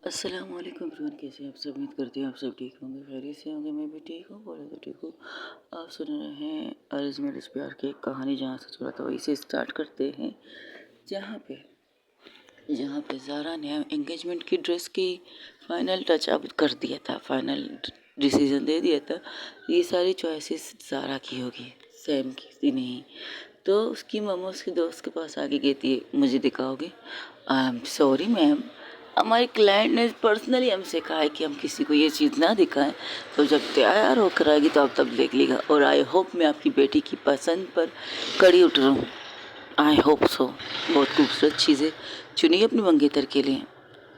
अस्सलाम वालेकुम एवरीवन, कैसे हैं आप सब। उम्मीद करते हैं आप सब ठीक होंगे, खैरियत से होंगे। मैं भी ठीक हूँ, बोले तो ठीक हूँ। आप सुन रहे हैं अर्ज़ मेरे प्यार की एक कहानी, जहाँ से चला था वहीं से स्टार्ट करते हैं। जहाँ पे ज़ारा ने एंगेजमेंट की ड्रेस की फ़ाइनल टच अप कर दिया था, फाइनल डिसीज़न दे दिया था। ये सारी चॉइसेस ज़ारा की होगी, सैम की नहीं। तो उसकी मम्मा उसके दोस्त के पास आके कहती है, मुझे दिखाओगे? आई एम सॉरी मैम, हमारे क्लाइंट ने पर्सनली हमसे कहा है कि हम किसी को ये चीज़ ना दिखाएं, तो जब तैयार होकर आएगी तो आप तब देख लीजिएगा। और आई होप मैं आपकी बेटी की पसंद पर खड़ी उतरूँ। I hope so. बहुत खूबसूरत चीज़ें चुनी अपनी मंगेतर के लिए।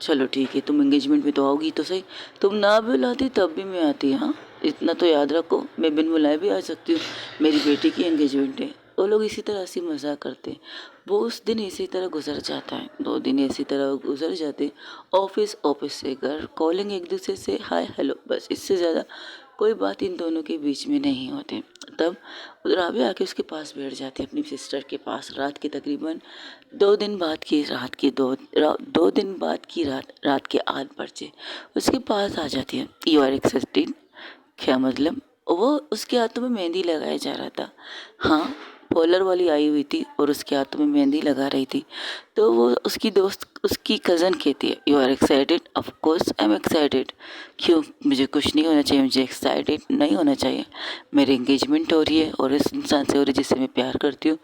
चलो ठीक है, तुम एंगेजमेंट में तो आओगी तो सही, तुम ना बुलाती तब भी मैं आती। हाँ, इतना तो याद रखो, मैं बिन बुलाए भी आ सकती हूँ, मेरी बेटी की एंगेजमेंट है। वो लोग इसी तरह से मजाक करते हैं। वो उस दिन इसी तरह गुजर जाता है, 2 दिन इसी तरह गुजर जाते। ऑफिस से घर, कॉलिंग एक दूसरे से हाय हेलो, बस इससे ज़्यादा कोई बात इन दोनों के बीच में नहीं होती। तब राबिया आके उसके पास बैठ जाती है, अपनी सिस्टर के पास। रात के तकरीबन 2 दिन बाद की रात की 2 दिन बाद की रात के 8 बजे उसके पास आ जाती है। You are accepting? क्या मतलब? वो उसके हाथों में मेहंदी लगाया जा रहा था। हाँ, पॉलर वाली आई हुई थी और उसके हाथों में मेहंदी लगा रही थी। तो वो उसकी दोस्त, उसकी कज़न कहती है, you are excited? Of course I am excited. क्यों? मुझे कुछ नहीं होना चाहिए, मुझे एक्साइटेड नहीं होना चाहिए। मेरी एंगेजमेंट हो रही है और इस इंसान से हो रही है जिससे मैं प्यार करती हूँ।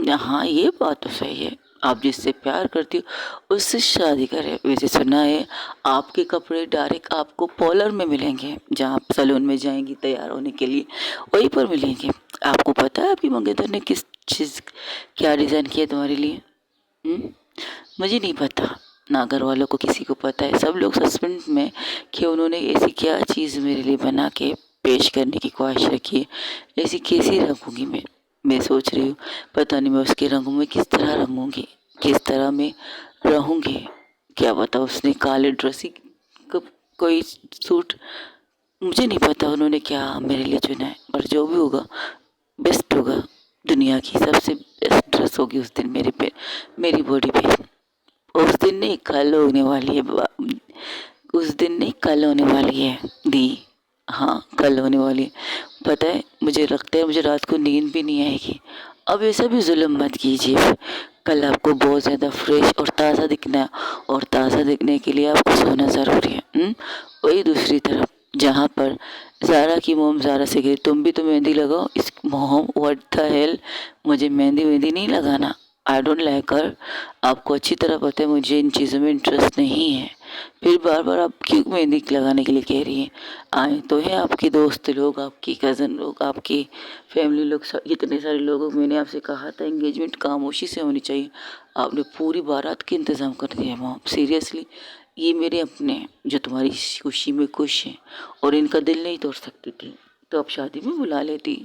हाँ, ये बात तो सही है, आप जिससे प्यार करती हो उससे शादी करें। वैसे सुना है आपके कपड़े डायरेक्ट आपको पॉलर में मिलेंगे, जहाँ आप सैलून में जाएंगी तैयार होने के लिए, वहीं पर मिलेंगे। आपको पता है आपकी मंगेतर ने किस चीज़ क्या डिज़ाइन किया तुम्हारे लिए? हम्म? मुझे नहीं पता, ना घर वालों को किसी को पता है। सब लोग सस्पेंस में कि उन्होंने ऐसी क्या चीज़ मेरे लिए बना के पेश करने की ख्वाहिश रखी है। ऐसी कैसी रंगूंगी मैं सोच रही हूँ, पता नहीं मैं उसके रंगों में किस तरह रंगूंगी, किस तरह मैं रहूंगी। क्या पता उसने काले ड्रेस ही कोई सूट, मुझे नहीं पता उन्होंने क्या मेरे लिए चुना है। और जो भी होगा बेस्ट होगा, दुनिया की सबसे बेस्ट ड्रेस होगी उस दिन मेरे पे, मेरी बॉडी पे। उस दिन नहीं कल होने वाली है उस दिन नहीं कल होने वाली है दी। हाँ, कल होने वाली है। पता है, मुझे लगता है मुझे रात को नींद भी नहीं आएगी। अब ऐसा भी जुल्म मत कीजिए। कल आपको बहुत ज़्यादा फ्रेश और ताज़ा दिखना है, और ताज़ा दिखने के लिए आपको सोना ज़रूरी है। वही दूसरी तरफ जहाँ पर ज़ारा की मोम ज़ारा से गई, तुम भी तो मेहंदी लगाओ। इस मोम व्हाट द हेल, मुझे मेहंदी वेहंदी नहीं लगाना। आई डोंट लाइक हर। आपको अच्छी तरह पता है मुझे इन चीज़ों में इंटरेस्ट नहीं है। फिर बार बार आप क्यों मेहंदी लगाने के लिए कह रही हैं? आए तो है आपके दोस्त लोग, आपकी कज़न लोग, आपकी फैमिली लोग, इतने सारे लोगों को मैंने आपसे कहा था एंगेजमेंट खामोशी से होनी चाहिए। आपने पूरी बारात के इंतज़ाम कर दिया मॉम, सीरियसली। ये मेरे अपने हैं जो तुम्हारी खुशी में खुश हैं, और इनका दिल नहीं तोड़ सकती थी तो अब शादी में बुला लेती।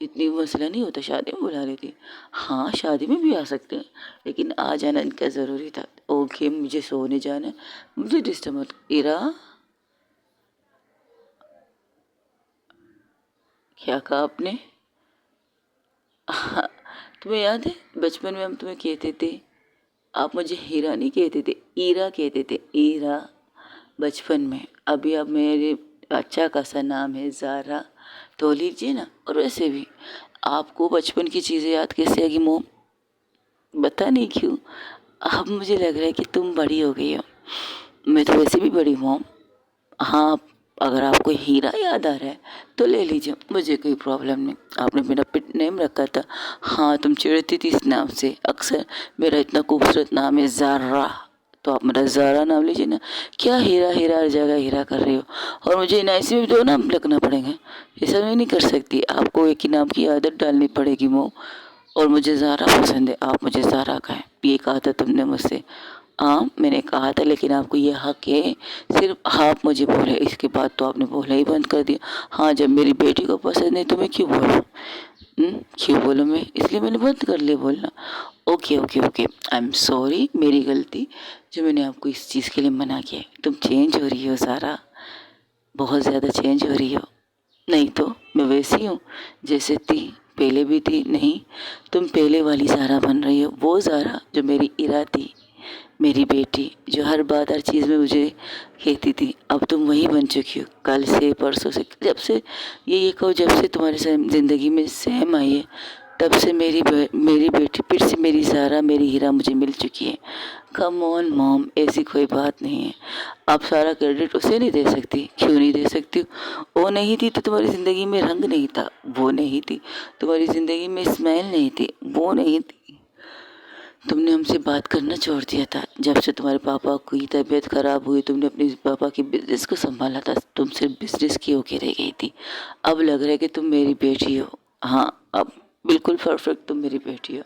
इतनी मसला नहीं होता, शादी में बुला लेती। हाँ, शादी में भी आ सकते हैं, लेकिन आ जाना इनका ज़रूरी था। ओके, मुझे सोने जाना है, मुझे डिस्टर्ब मत। इरा, क्या कहा आपने? हाँ, तुम्हें याद है बचपन में हम तुम्हें कहते थे, आप मुझे हीरा नहीं कहते थे, ईरा कहते थे, ईरा, बचपन में। अभी अब मेरे अच्छा खासा नाम है ज़ारा, तो लीजिए ना। और वैसे भी आपको बचपन की चीज़ें याद कैसे आएगी मोम? पता नहीं क्यों अब मुझे लग रहा है कि तुम बड़ी हो गई हो। मैं तो वैसे भी बड़ी हूँ। हाँ, अगर आपको हीरा याद आ रहा है तो ले लीजिए, मुझे कोई प्रॉब्लम नहीं। आपने मेरा पिट नेम रखा था। हाँ, तुम चिढ़ती थी इस नाम से अक्सर। मेरा इतना खूबसूरत नाम है ज़ारा, तो आप मेरा ज़ारा नाम लीजिए ना। क्या हीरा हीरा हर जगह हीरा कर रही हो? और मुझे एनआईसी में भी 2 नाम लिखना पड़ेगा? ये सब मैं नहीं कर सकती, आपको एक ही नाम की आदत डालनी पड़ेगी मोम। और मुझे ज़ारा पसंद है, आप मुझे ज़ारा कहें। ये कहा था तुमने मुझसे। हाँ, मैंने कहा था, लेकिन आपको ये हक है सिर्फ आप मुझे बोले, इसके बाद तो आपने बोलना ही बंद कर दिया। हाँ, जब मेरी बेटी को पसंद नहीं तो मैं क्यों बोलूँ? क्यों बोलूँ मैं? इसलिए मैंने बंद कर लिया बोलना। Okay okay okay, I am sorry, मेरी गलती जो मैंने आपको इस चीज़ के लिए मना किया। तुम चेंज हो रही हो सारा, बहुत ज़्यादा चेंज हो रही हो। नहीं तो मैं वैसी हूँ जैसे थी, पहले भी थी। नहीं, तुम पहले वाली ज़ारा बन रही हो, वो ज़ारा जो मेरी इरा थी। मेरी बेटी जो हर बात हर चीज़ में मुझे कहती थी, अब तुम वही बन चुकी हो। कल से परसों से जब से ये कहो, जब से तुम्हारी ज़िंदगी में सैम आई है, तब से मेरी बेटी फिर से मेरी ज़ारा, मेरी हीरा मुझे मिल चुकी है। कम ऑन मॉम, ऐसी कोई बात नहीं है। आप सारा क्रेडिट उसे नहीं दे सकती। क्यों नहीं दे सकती? वो नहीं थी तो तुम्हारी ज़िंदगी में रंग नहीं था। वो नहीं थी तुम्हारी ज़िंदगी में स्माइल नहीं थी। वो नहीं थी। तुमने हमसे बात करना छोड़ दिया था। जब से तुम्हारे पापा की तबीयत खराब हुई, तुमने अपने पापा के बिजनेस को संभाला था। तुम सिर्फ बिजनेस की होके रह गई थी। अब लग रहा है कि तुम मेरी बेटी हो। हाँ, अब बिल्कुल परफेक्ट तुम मेरी बेटी हो।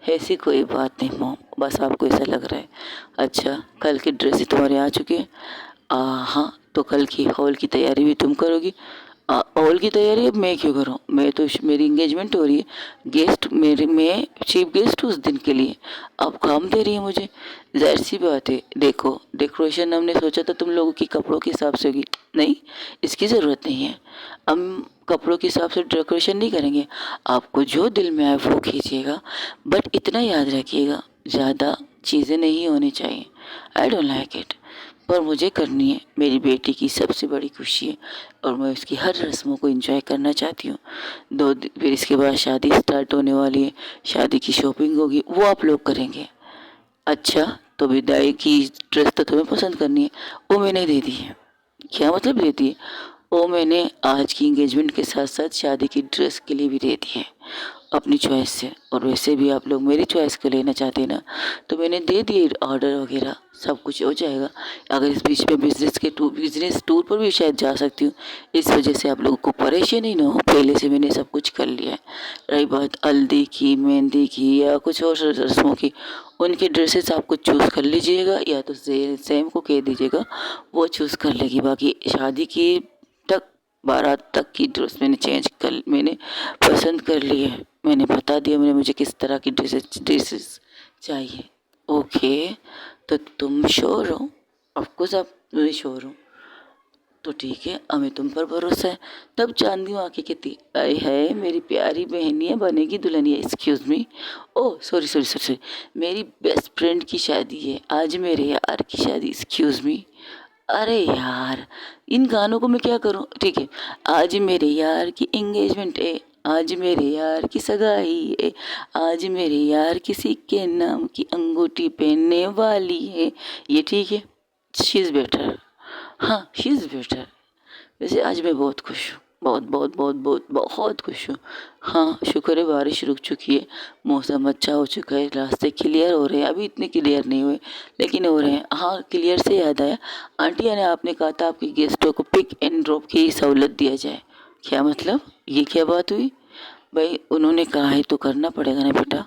ऐसी कोई बात नहीं मॉम, बस आपको ऐसा लग रहा है। अच्छा, कल की ड्रेस तुम्हारे आ चुकी है? हाँ, तो कल की हॉल की तैयारी भी तुम करोगी? हॉल की तैयारी अब मैं क्यों करूँ? मैं तो मेरी इंगेजमेंट हो रही है। गेस्ट मेरे, मैं चीफ गेस्ट हूँ उस दिन के लिए। अब काम दे रही है मुझे। जाहिर सी बात है। देखो, डेकोरेशन हमने सोचा था तुम लोगों की कपड़ों के हिसाब से होगी। नहीं, इसकी ज़रूरत नहीं है। हम कपड़ों के हिसाब से डेकोरेशन नहीं करेंगे। आपको जो दिल में आए वो कीजिएगा, बट इतना याद रखिएगा, ज़्यादा चीज़ें नहीं होनी चाहिए। I don't like it. पर मुझे करनी है। मेरी बेटी की सबसे बड़ी खुशी है और मैं उसकी हर रस्मों को एंजॉय करना चाहती हूँ। फिर इसके बाद शादी स्टार्ट होने वाली है। शादी की शॉपिंग होगी, वो आप लोग करेंगे। अच्छा, तो विदाई की ड्रेस तो तुम्हें पसंद करनी है, वो मैंने दे दी है। क्या मतलब दे दी है? वो मैंने आज की एंगेजमेंट के साथ साथ शादी की ड्रेस के लिए भी दे दी है, अपनी चॉइस से। और वैसे भी आप लोग मेरी चॉइस को लेना चाहते हैं ना, तो मैंने दे दिए ऑर्डर वगैरह, सब कुछ हो जाएगा। अगर इस बीच में बिजनेस टूर पर भी शायद जा सकती हूँ। इस वजह से आप लोगों को परेशानी ना हो, पहले से मैंने सब कुछ कर लिया है। रही बात हल्दी की, मेहंदी की या कुछ और रस्मों की, उनके ड्रेसेस आपको चूज़ कर लीजिएगा, या तो सेम को कह दीजिएगा, वो चूज़ कर लेगी। बाकी शादी की तक, बारात तक की ड्रेस मैंने पसंद कर ली है। मैंने बता दिया मैंने मुझे किस तरह की ड्रेसेस चाहिए। ओके, तो तुम श्योर हो? ऑफकोर्स आप मैं श्योर हूँ। तो ठीक है, हमें तुम पर भरोसा है। तब चांदी आके कहती, अरे है मेरी प्यारी बहनिया बनेगी Dulhania. Excuse me, oh sorry sorry sorry sorry, मेरी बेस्ट फ्रेंड की शादी है आज, मेरे यार की शादी। Excuse me. अरे यार, इन गानों को मैं क्या करूं? ठीक है, आज मेरे यार की एंगेजमेंट है, आज मेरे यार की सगाई है, आज मेरे यार किसी के नाम की अंगूठी पहनने वाली है। ये ठीक है? She is better. हाँ, शी इज़ बेटर। वैसे आज मैं बहुत खुश हूँ, बहुत बहुत बहुत बहुत बहुत खुश हूँ। हाँ, शुक्र है बारिश रुक चुकी है, मौसम अच्छा हो चुका है, रास्ते क्लियर हो रहे हैं। अभी इतने क्लियर नहीं हुए, लेकिन हो रहे हैं। हाँ, क्लियर से याद आया, आंटी ने आपने कहा था आपके गेस्टों को पिक एंड ड्रॉप की सहूलत दिया जाए। क्या मतलब? ये क्या बात हुई? भाई उन्होंने कहा है तो करना पड़ेगा ना बेटा।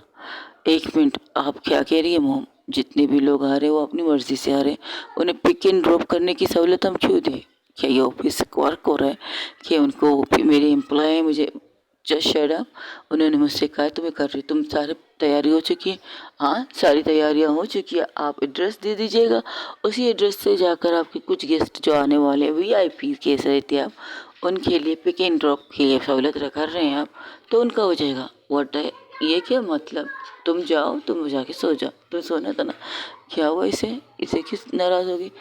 एक मिनट, आप क्या कह रही है मोम? जितने भी लोग आ रहे हैं वो अपनी मर्जी से आ रहे हैं, उन्हें पिक एंड ड्रॉप करने की सहूलत हम क्यों दें? क्या ये ऑफिस वर्क हो रहा है कि उनको मेरे एम्प्लॉय है? मुझे जस्ट शट अप। उन्होंने मुझसे कहा तुम्हें कर रही, तुम सारी तैयारी हो चुकी है? हाँ, सारी तैयारियां हो चुकी है। आप एड्रेस दे दीजिएगा, उसी एड्रेस से जाकर आपके कुछ गेस्ट जो आने वाले हैं, VIP केस रहते हैं, आप उनके लिए पिक एंड ड्रॉप की लिए सहूलत कर रहे हैं आप, तो उनका हो जाएगा। व्हाट है ये? क्या मतलब? तुम जाओ, तुम जाके सो जाओ, तुम सोना था ना। क्या हुआ इसे? इसे किस नाराज़ होगी?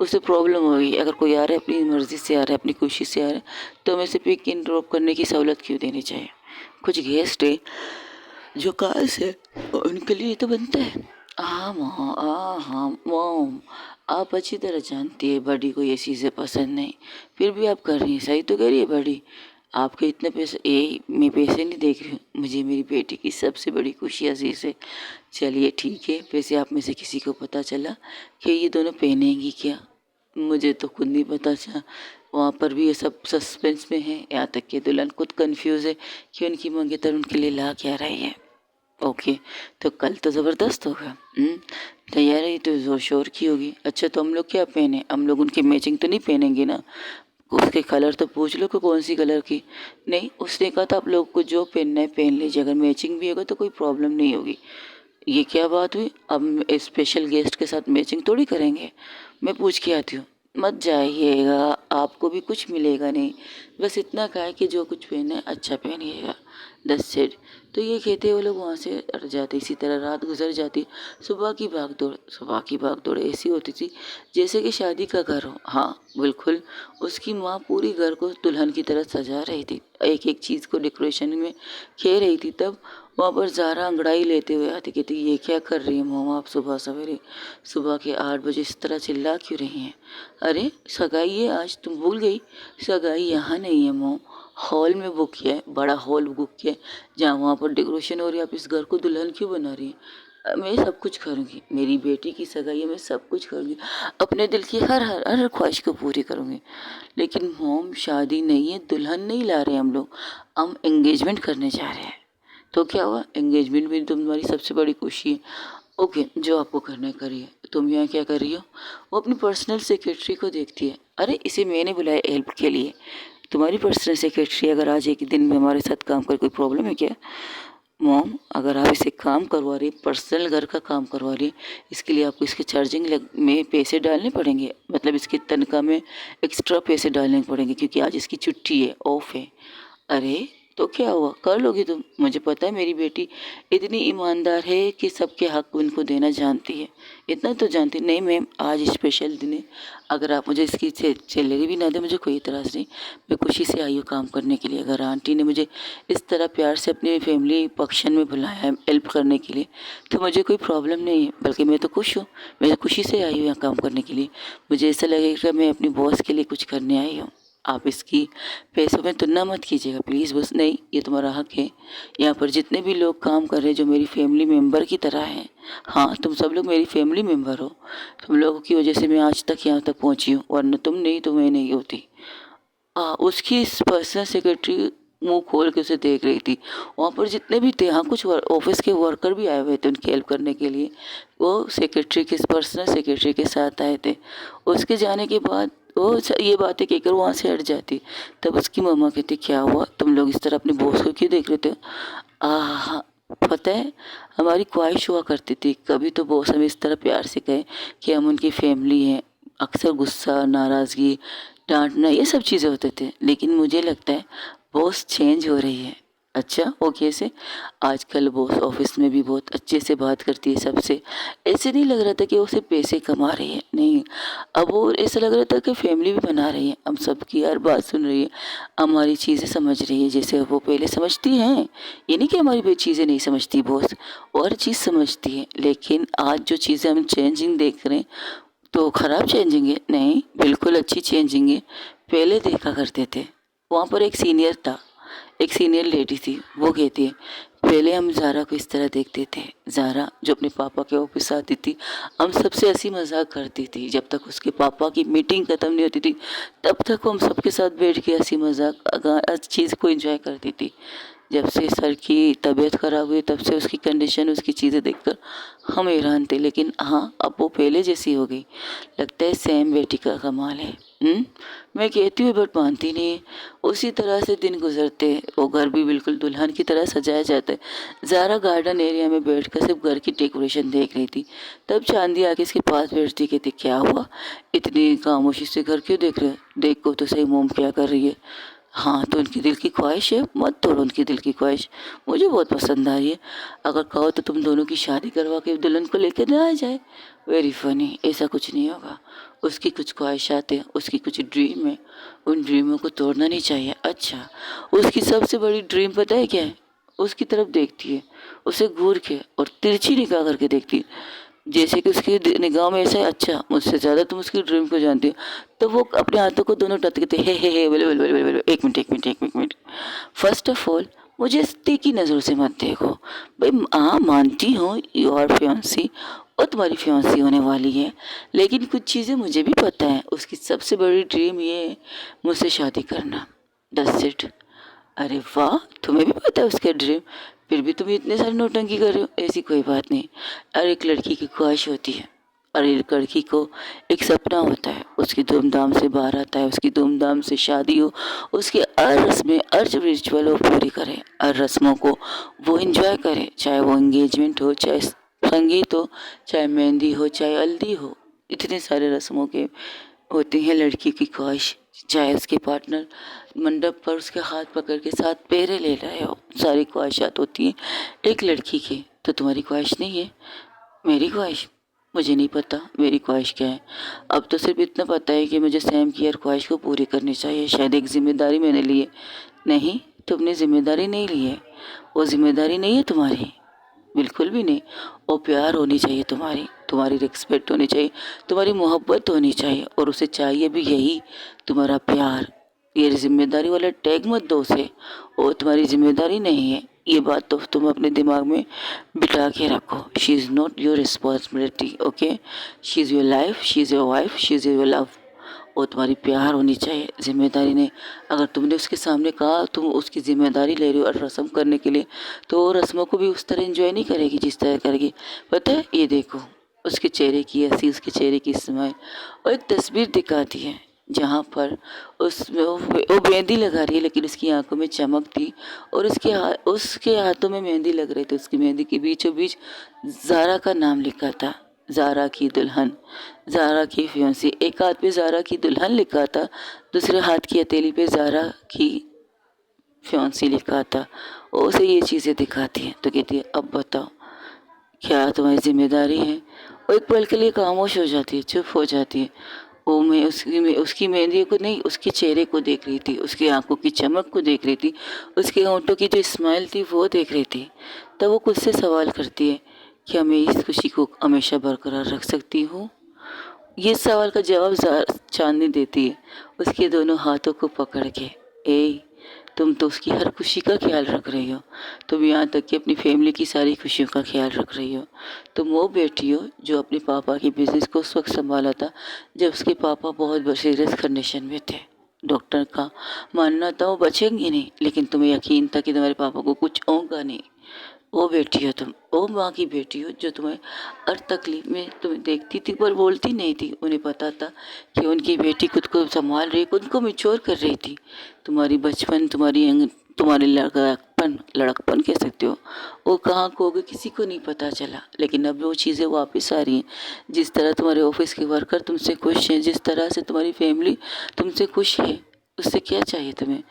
उसे प्रॉब्लम होगी। अगर कोई आ रहा है अपनी मर्ज़ी से आ रहा है, अपनी खुशी से आ रहा है, तो हमें से पिक इन ड्रॉप करने की सहूलत क्यों देनी चाहिए? कुछ गेस्ट है जो कार से, उनके लिए तो बनता है। हाँ मॉम, आप अच्छी तरह जानती है बड़ी को ये चीज़ें पसंद नहीं, फिर भी आप कर रही हैं। सही तो कह रही है बड़ी। आपके इतने पैसे, मैं पैसे नहीं देख रही हूँ, मुझे मेरी बेटी की सबसे बड़ी खुशी अजीज है। चलिए ठीक है, वैसे आप में से किसी को पता चला कि ये दोनों पहनेंगी क्या? मुझे तो खुद नहीं पता चला। वहाँ पर भी ये सब सस्पेंस में है, यहाँ तक कि दुल्हन खुद कंफ्यूज है कि उनकी मंगेतर उनके लिए ला क्या रही है। ओके, तो कल तो ज़बरदस्त होगा। तैयारी तो जोर शोर की होगी। अच्छा, तो हम लोग क्या पहने? हम लोग उनकी मैचिंग तो नहीं पहनेंगे ना? उसके कलर तो पूछ लो कि कौन सी कलर की। नहीं, उसने कहा था आप लोग को जो पहनना है पहन लीजिए, अगर मैचिंग भी होगा तो कोई प्रॉब्लम नहीं होगी। ये क्या बात हुई? अब स्पेशल गेस्ट के साथ मैचिंग थोड़ी करेंगे। मैं पूछ के आती हूँ। मत जाइएगा, आपको भी कुछ मिलेगा नहीं। बस इतना कहा है कि जो कुछ पहने अच्छा पहनिएगा। That's said. तो ये कहते वो लोग वहाँ से हट जाते। इसी तरह रात गुजर जाती। सुबह की भागदौड़ ऐसी होती थी जैसे कि शादी का घर हो। हाँ बिल्कुल, उसकी माँ पूरी घर को दुल्हन की तरह सजा रही थी, एक एक चीज़ को डेकोरेशन में खे रही थी। तब वहाँ पर ज़ारा अंगड़ाई लेते हुए आती, कहती ये क्या कर रही है मोम आप सुबह सवेरे, सुबह के 8 बजे इस तरह चिल्ला क्यों रही हैं? अरे सगाई है आज, तुम भूल गई? सगाई यहाँ नहीं है मोम, हॉल में बुक किया है, बड़ा हॉल बुक किया है जहाँ वहाँ पर डेकोरेशन हो रही है। आप इस घर को दुल्हन क्यों बना रही हैं? मैं सब कुछ करूँगी, मेरी बेटी की सगाई है, मैं सब कुछ करूँगी, अपने दिल की हर हर हर ख्वाहिश को पूरी करूँगी। लेकिन मोम शादी नहीं है, दुल्हन नहीं ला रहे हम लोग, हम एंगेजमेंट करने जा रहे हैं। तो क्या हुआ, एंगेजमेंट में तुम्हारी सबसे बड़ी खुशी है। ओके, जो आपको करना है करिए। तुम यहाँ क्या कर रही हो? वो अपनी पर्सनल सेक्रेटरी को देखती है। अरे इसे मैंने बुलाया हेल्प के लिए, तुम्हारी पर्सनल सेक्रेटरी अगर आज एक दिन में हमारे साथ काम कर, कोई प्रॉब्लम है क्या? मॉम अगर आप इसे काम करवा रही, पर्सनल घर का काम करवा रही, इसके लिए आपको इसके चार्जिंग में पैसे डालने पड़ेंगे, मतलब इसकी तनख्वाह में एक्स्ट्रा पैसे डालने पड़ेंगे क्योंकि आज इसकी छुट्टी है, ऑफ है। अरे तो क्या हुआ, कर लोगी तुम? मुझे पता है मेरी बेटी इतनी ईमानदार है कि सबके हक उनको देना जानती है, इतना तो जानती। नहीं मैम, आज स्पेशल दिन है, अगर आप मुझे इसकी सैलरी भी ना दे मुझे कोई इतराज़ नहीं, मैं खुशी से आई हूँ काम करने के लिए। अगर आंटी ने मुझे इस तरह प्यार से अपने फैमिली फंक्शन में बुलाया है हेल्प करने के लिए तो मुझे कोई प्रॉब्लम नहीं है, बल्कि मैं तो खुश हूँ, मैं तो खुशी से आई हूँ यहाँ काम करने के लिए। मुझे ऐसा लगेगा मैं अपनी बॉस के लिए कुछ करने आई हूँ। आप इसकी पैसों में तुलना मत कीजिएगा प्लीज़, बस नहीं, ये तुम्हारा हक है। यहाँ पर जितने भी लोग काम कर रहे हैं जो मेरी फैमिली मेम्बर की तरह हैं, हाँ तुम सब लोग मेरी फैमिली मेम्बर हो, तुम लोगों की वजह से मैं आज तक यहाँ तक पहुँची हूँ, वरना तुम नहीं तो मैं नहीं होती। उसकी पर्सनल सेक्रेटरी मुंह खोल के उसे देख रही थी। वहाँ पर जितने भी थे, हाँ कुछ ऑफिस के वर्कर भी आए हुए थे उनकी हेल्प करने के लिए, वो सेक्रेटरी के पर्सनल सेक्रेटरी के साथ आए थे। उसके जाने के बाद वो ये बातें कहकर वहाँ से हट जाती। तब उसकी मम्मा कहती क्या हुआ, तुम लोग इस तरह अपने बॉस को क्यों देख रहे थे? हाँ पता है, हमारी ख्वाहिश हुआ करती थी कभी तो बॉस हमें इस तरह प्यार से कहे कि हम उनकी फैमिली हैं। अक्सर गुस्सा, नाराज़गी, डांटना, ये सब चीज़ें होते थे, लेकिन मुझे लगता है बॉस चेंज हो रही है। अच्छा वो कैसे? आजकल बॉस ऑफिस में भी बहुत अच्छे से बात करती है सबसे, ऐसे नहीं लग रहा था कि वो सिर्फ पैसे कमा रही है, नहीं, अब वो ऐसा लग रहा था कि फैमिली भी बना रही है, हम सबकी हर बात सुन रही है, हमारी चीज़ें समझ रही है जैसे वो पहले समझती हैं। ये नहीं कि हमारी चीज़ें नहीं समझती बॉस, और चीज़ समझती है, लेकिन आज जो चीज़ें हम चेंजिंग देख रहे हैं तो ख़राब चेंजिंग है नहीं, बिल्कुल अच्छी चेंजिंग है। पहले देखा करते थे, वहाँ पर एक सीनियर था, एक सीनियर लेडी थी, वो कहती है पहले हम ज़ारा को इस तरह देखते थे, ज़ारा जो अपने पापा के ऑफिस आती थी हम सबसे हंसी मजाक करती थी, जब तक उसके पापा की मीटिंग ख़त्म नहीं होती थी तब तक वो हम सबके साथ बैठ के हंसी मजाक हर चीज़ को एंजॉय करती थी। जब से सर की तबीयत ख़राब हुई तब से उसकी कंडीशन, उसकी चीज़ें देखकर हम हैरान थे, लेकिन हाँ अब वो पहले जैसी हो गई। लगता है सेम बेटी का कमाल है। मैं कहती हूँ बट मानती नहीं है। उसी तरह से दिन गुजरते हैं, वो घर भी बिल्कुल दुल्हन की तरह सजाया जाता है। ज़ारा गार्डन एरिया में बैठकर सिर्फ घर की डेकोरेशन देख रही थी। तब चांदी आके इसके पास बैठती, कहती क्या हुआ, इतनी खामोशी से घर क्यों देख रहे हो? देखो तो सही मोम क्या कर रही है। हाँ तो उनकी दिल की ख्वाहिश है, मत तोड़ो उनकी दिल की ख्वाहिश, मुझे बहुत पसंद आ रही है। अगर कहो तो तुम दोनों की शादी करवा के दुल्हन को लेकर ना आ जाए। वेरी फनी, ऐसा कुछ नहीं होगा। उसकी कुछ ख्वाहिशात हैं, उसकी कुछ ड्रीम है, उन ड्रीमों को तोड़ना नहीं चाहिए। अच्छा उसकी सबसे बड़ी ड्रीम पता है क्या है? उसकी तरफ देखती है, उसे घूर के और तिरछी निगाह करके देखती है, जैसे कि उसकी निगाह में ऐसा है अच्छा मुझसे ज़्यादा तुम उसकी ड्रीम को जानती हो। तो वो अपने हाथों को दोनों टटकते हे बोले बोले बोले बोले बोले, एक मिनट एक मिनट एक मिनट एक मिनट, फर्स्ट ऑफ ऑल मुझे इस की नज़रों से मत देखो भाई। हाँ मानती हूँ योर फियांसी और तुम्हारी फियांसी होने वाली है, लेकिन कुछ चीज़ें मुझे भी पता है, उसकी सबसे बड़ी ड्रीम ये है मुझसे शादी करना, दैट्स इट। अरे वाह, तुम्हें भी पता है उसका ड्रीम, फिर भी तुम इतने सारे नौटंकी कर रहे हो। ऐसी कोई बात नहीं, हर एक लड़की की ख्वाहिश होती है, और एक लड़की को एक सपना होता है, उसकी धूमधाम से बाहर आता है, उसकी धूमधाम से शादी हो, उसके हर रस्में हर रिचुअल वो पूरी करे, हर रस्मों को वो एंजॉय करे, चाहे वो एंगेजमेंट हो, चाहे संगीत हो, चाहे मेहंदी हो, चाहे हल्दी हो, इतने सारे रस्मों के होती है लड़की की ख्वाहिश, चाहे उसके पार्टनर मंडप पर उसके हाथ पकड़ के साथ फेरे ले रहे हो, सारी ख्वाहिशात होती हैं एक लड़की की। तो तुम्हारी ख्वाहिश नहीं है? मेरी ख्वाहिश, मुझे नहीं पता मेरी ख्वाहिश क्या है। अब तो सिर्फ इतना पता है कि मुझे सैम की हर ख्वाहिश को पूरी करनी चाहिए। शायद एक जिम्मेदारी मैंने ली है। नहीं, तुमने जिम्मेदारी नहीं ली है, वो जिम्मेदारी नहीं है तुम्हारी, बिल्कुल भी नहीं। और प्यार होनी चाहिए तुम्हारी, तुम्हारी रिस्पेक्ट होनी चाहिए, तुम्हारी मोहब्बत होनी चाहिए, और उसे चाहिए भी यही, तुम्हारा प्यार। ये जिम्मेदारी वाला टैग मत दो उसे, वो तुम्हारी जिम्मेदारी नहीं है। ये बात तो तुम अपने दिमाग में बिठा के रखो। She is not your responsibility, okay. She is your life, she is your wife, she is your love. और तुम्हारी प्यार होनी चाहिए, जिम्मेदारी नहीं। अगर तुमने उसके सामने कहा तुम उसकी जिम्मेदारी ले रही हो और रस्म करने के लिए, तो वो रस्मों को भी उस तरह एंजॉय नहीं करेगी जिस तरह करेगी। पता है, ये देखो उसके चेहरे की हंसी, उसके चेहरे की स्माइल। और एक तस्वीर दिखाती है जहाँ पर उसमें वो मेहंदी लगा रही है, लेकिन उसकी आंखों में चमक थी, और उसके हाथों में मेहंदी लग रही थी। उसकी मेहंदी के बीचों बीच ज़ारा का नाम लिखा था, ज़ारा की दुल्हन, ज़ारा की फियांसी। एक हाथ पे ज़ारा की दुल्हन लिखा था, दूसरे हाथ की हथेली पे ज़ारा की फियांसी लिखा था। और उसे ये चीज़ें दिखाती हैं तो कहती है, अब बताओ क्या तुम्हारी जिम्मेदारी है? वो एक पल के लिए खामोश हो जाती है, चुप हो जाती है। वो मैं उसकी मेहंदी को नहीं, उसके चेहरे को देख रही थी, उसकी आंखों की चमक को देख रही थी, उसके होंठों की जो स्माइल थी वो देख रही थी। तब वो खुद से सवाल करती है, क्या मैं इस खुशी को हमेशा बरकरार रख सकती हूँ? ये सवाल का जवाब चांदनी देती है, उसके दोनों हाथों को पकड़ के। ए, तुम तो उसकी हर खुशी का ख्याल रख रही हो, तुम यहाँ तक कि अपनी फैमिली की सारी खुशियों का ख्याल रख रही हो। तुम वो बेटी हो जो अपने पापा की बिजनेस को उस वक्त संभाला था जब उसके पापा बहुत सीरियस कंडीशन में थे। डॉक्टर का मानना था वो बचेंगे नहीं, लेकिन तुम्हें यकीन था कि तुम्हारे पापा को कुछ होगा नहीं। वो बेटी हो तुम, वो माँ की बेटी हो जो तुम्हें हर तकलीफ में तुम्हें देखती थी पर बोलती नहीं थी। उन्हें पता था कि उनकी बेटी खुद को संभाल रही, खुद को मैच्योर कर रही थी। तुम्हारी बचपन, तुम्हारी लड़कपन कह सकते हो, वो कहाँ खो गई किसी को नहीं पता चला। लेकिन अब वो चीज़ें वापस आ रही हैं। जिस तरह तुम्हारे ऑफिस के वर्कर तुमसे खुश हैं, जिस तरह से तुम्हारी फैमिली तुमसे खुश है, उससे क्या चाहिए तुम्हें?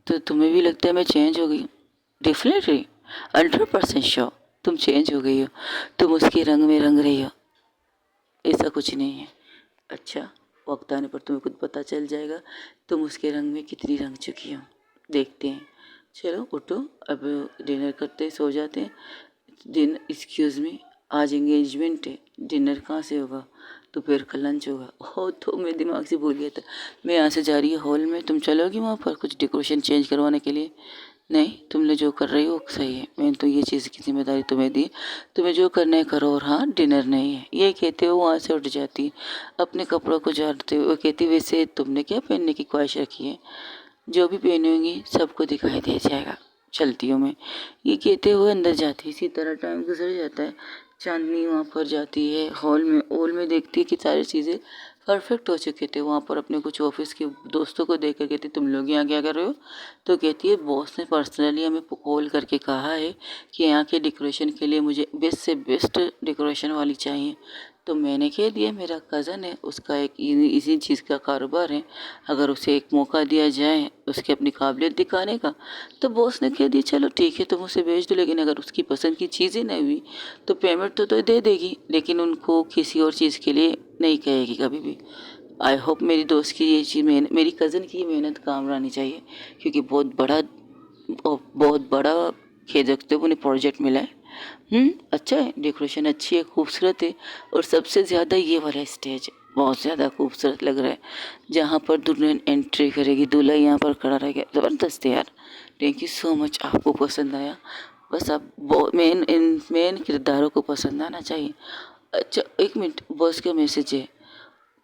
तो तुम्हें भी लगता है मैं चेंज हो गई? डेफिनेटली, 100% श्योर तुम चेंज हो गई हो, तुम उसके रंग में रंग रही हो। ऐसा कुछ नहीं है। अच्छा, वक्त आने पर तुम्हें खुद पता चल जाएगा तुम उसके रंग में कितनी रंग चुकी हो। देखते हैं, चलो उठो, अब डिनर करते सो जाते हैं। एक्सक्यूज़ मी, आज एंगेजमेंट है, डिनर कहाँ से होगा? तो फिर का लंच होगा। हो, तो मैं दिमाग से भूल गया था। मैं यहाँ से जा रही है हॉल में, तुम चलोगी वहाँ पर कुछ डेकोरेशन चेंज करवाने के लिए? नहीं, तुमने जो कर रही हो वो सही है, मैंने तो ये चीज़ की जिम्मेदारी तुम्हें दी, तुम्हें जो करना है करो। और हाँ, डिनर नहीं है, ये कहते हो वहाँ से उठ जाती, अपने कपड़ों को झाड़ते हुए। वो कहती, वैसे तुमने क्या पहनने की ख्वाहिश रखी है? जो भी पहनी होंगी सबको दिखाई दे जाएगा, चलती हूँ मैं। ये कहते हुए अंदर जाती, इसी तरह टाइम गुजर जाता है। चांदनी वहाँ पर जाती है हॉल में देखती है कि सारी चीज़ें परफेक्ट हो चुके थे। वहाँ पर अपने कुछ ऑफिस के दोस्तों को देख कर कहती, तुम लोग यहाँ क्या कर रहे हो? तो कहती है, बॉस ने पर्सनली हमें कॉल करके कहा है कि यहाँ के डेकोरेशन के लिए मुझे बेस्ट से बेस्ट डेकोरेशन वाली चाहिए। तो मैंने कह दिया, मेरा कज़न है, उसका एक इसी चीज़ का कारोबार है, अगर उसे एक मौका दिया जाए उसकी अपनी काबिलियत दिखाने का। तो बॉस ने कह दिया, चलो ठीक है तुम उसे भेज दो, लेकिन अगर उसकी पसंद की चीज़ें नहीं हुई तो पेमेंट तो दे देगी, लेकिन उनको किसी और चीज़ के लिए नहीं कहेगी कभी भी। आई होप मेरी दोस्त की ये चीज़, मेरी कज़न की ये मेहनत काम आनी चाहिए, क्योंकि बहुत बड़ा खेद रखते हुए उन्हें प्रोजेक्ट मिला है। अच्छा है, डेकोरेशन अच्छी है, खूबसूरत है, और सबसे ज़्यादा ये वाला स्टेज बहुत ज़्यादा खूबसूरत लग रहा है, जहाँ पर दुल्हन एंट्री करेगी, दूल्हा यहाँ पर खड़ा रहेगा। ज़बरदस्त है यार, थैंक यू सो मच, आपको पसंद आया। बस आप मेन किरदारों को पसंद आना चाहिए। अच्छा, एक मिनट, बॉस का मैसेज है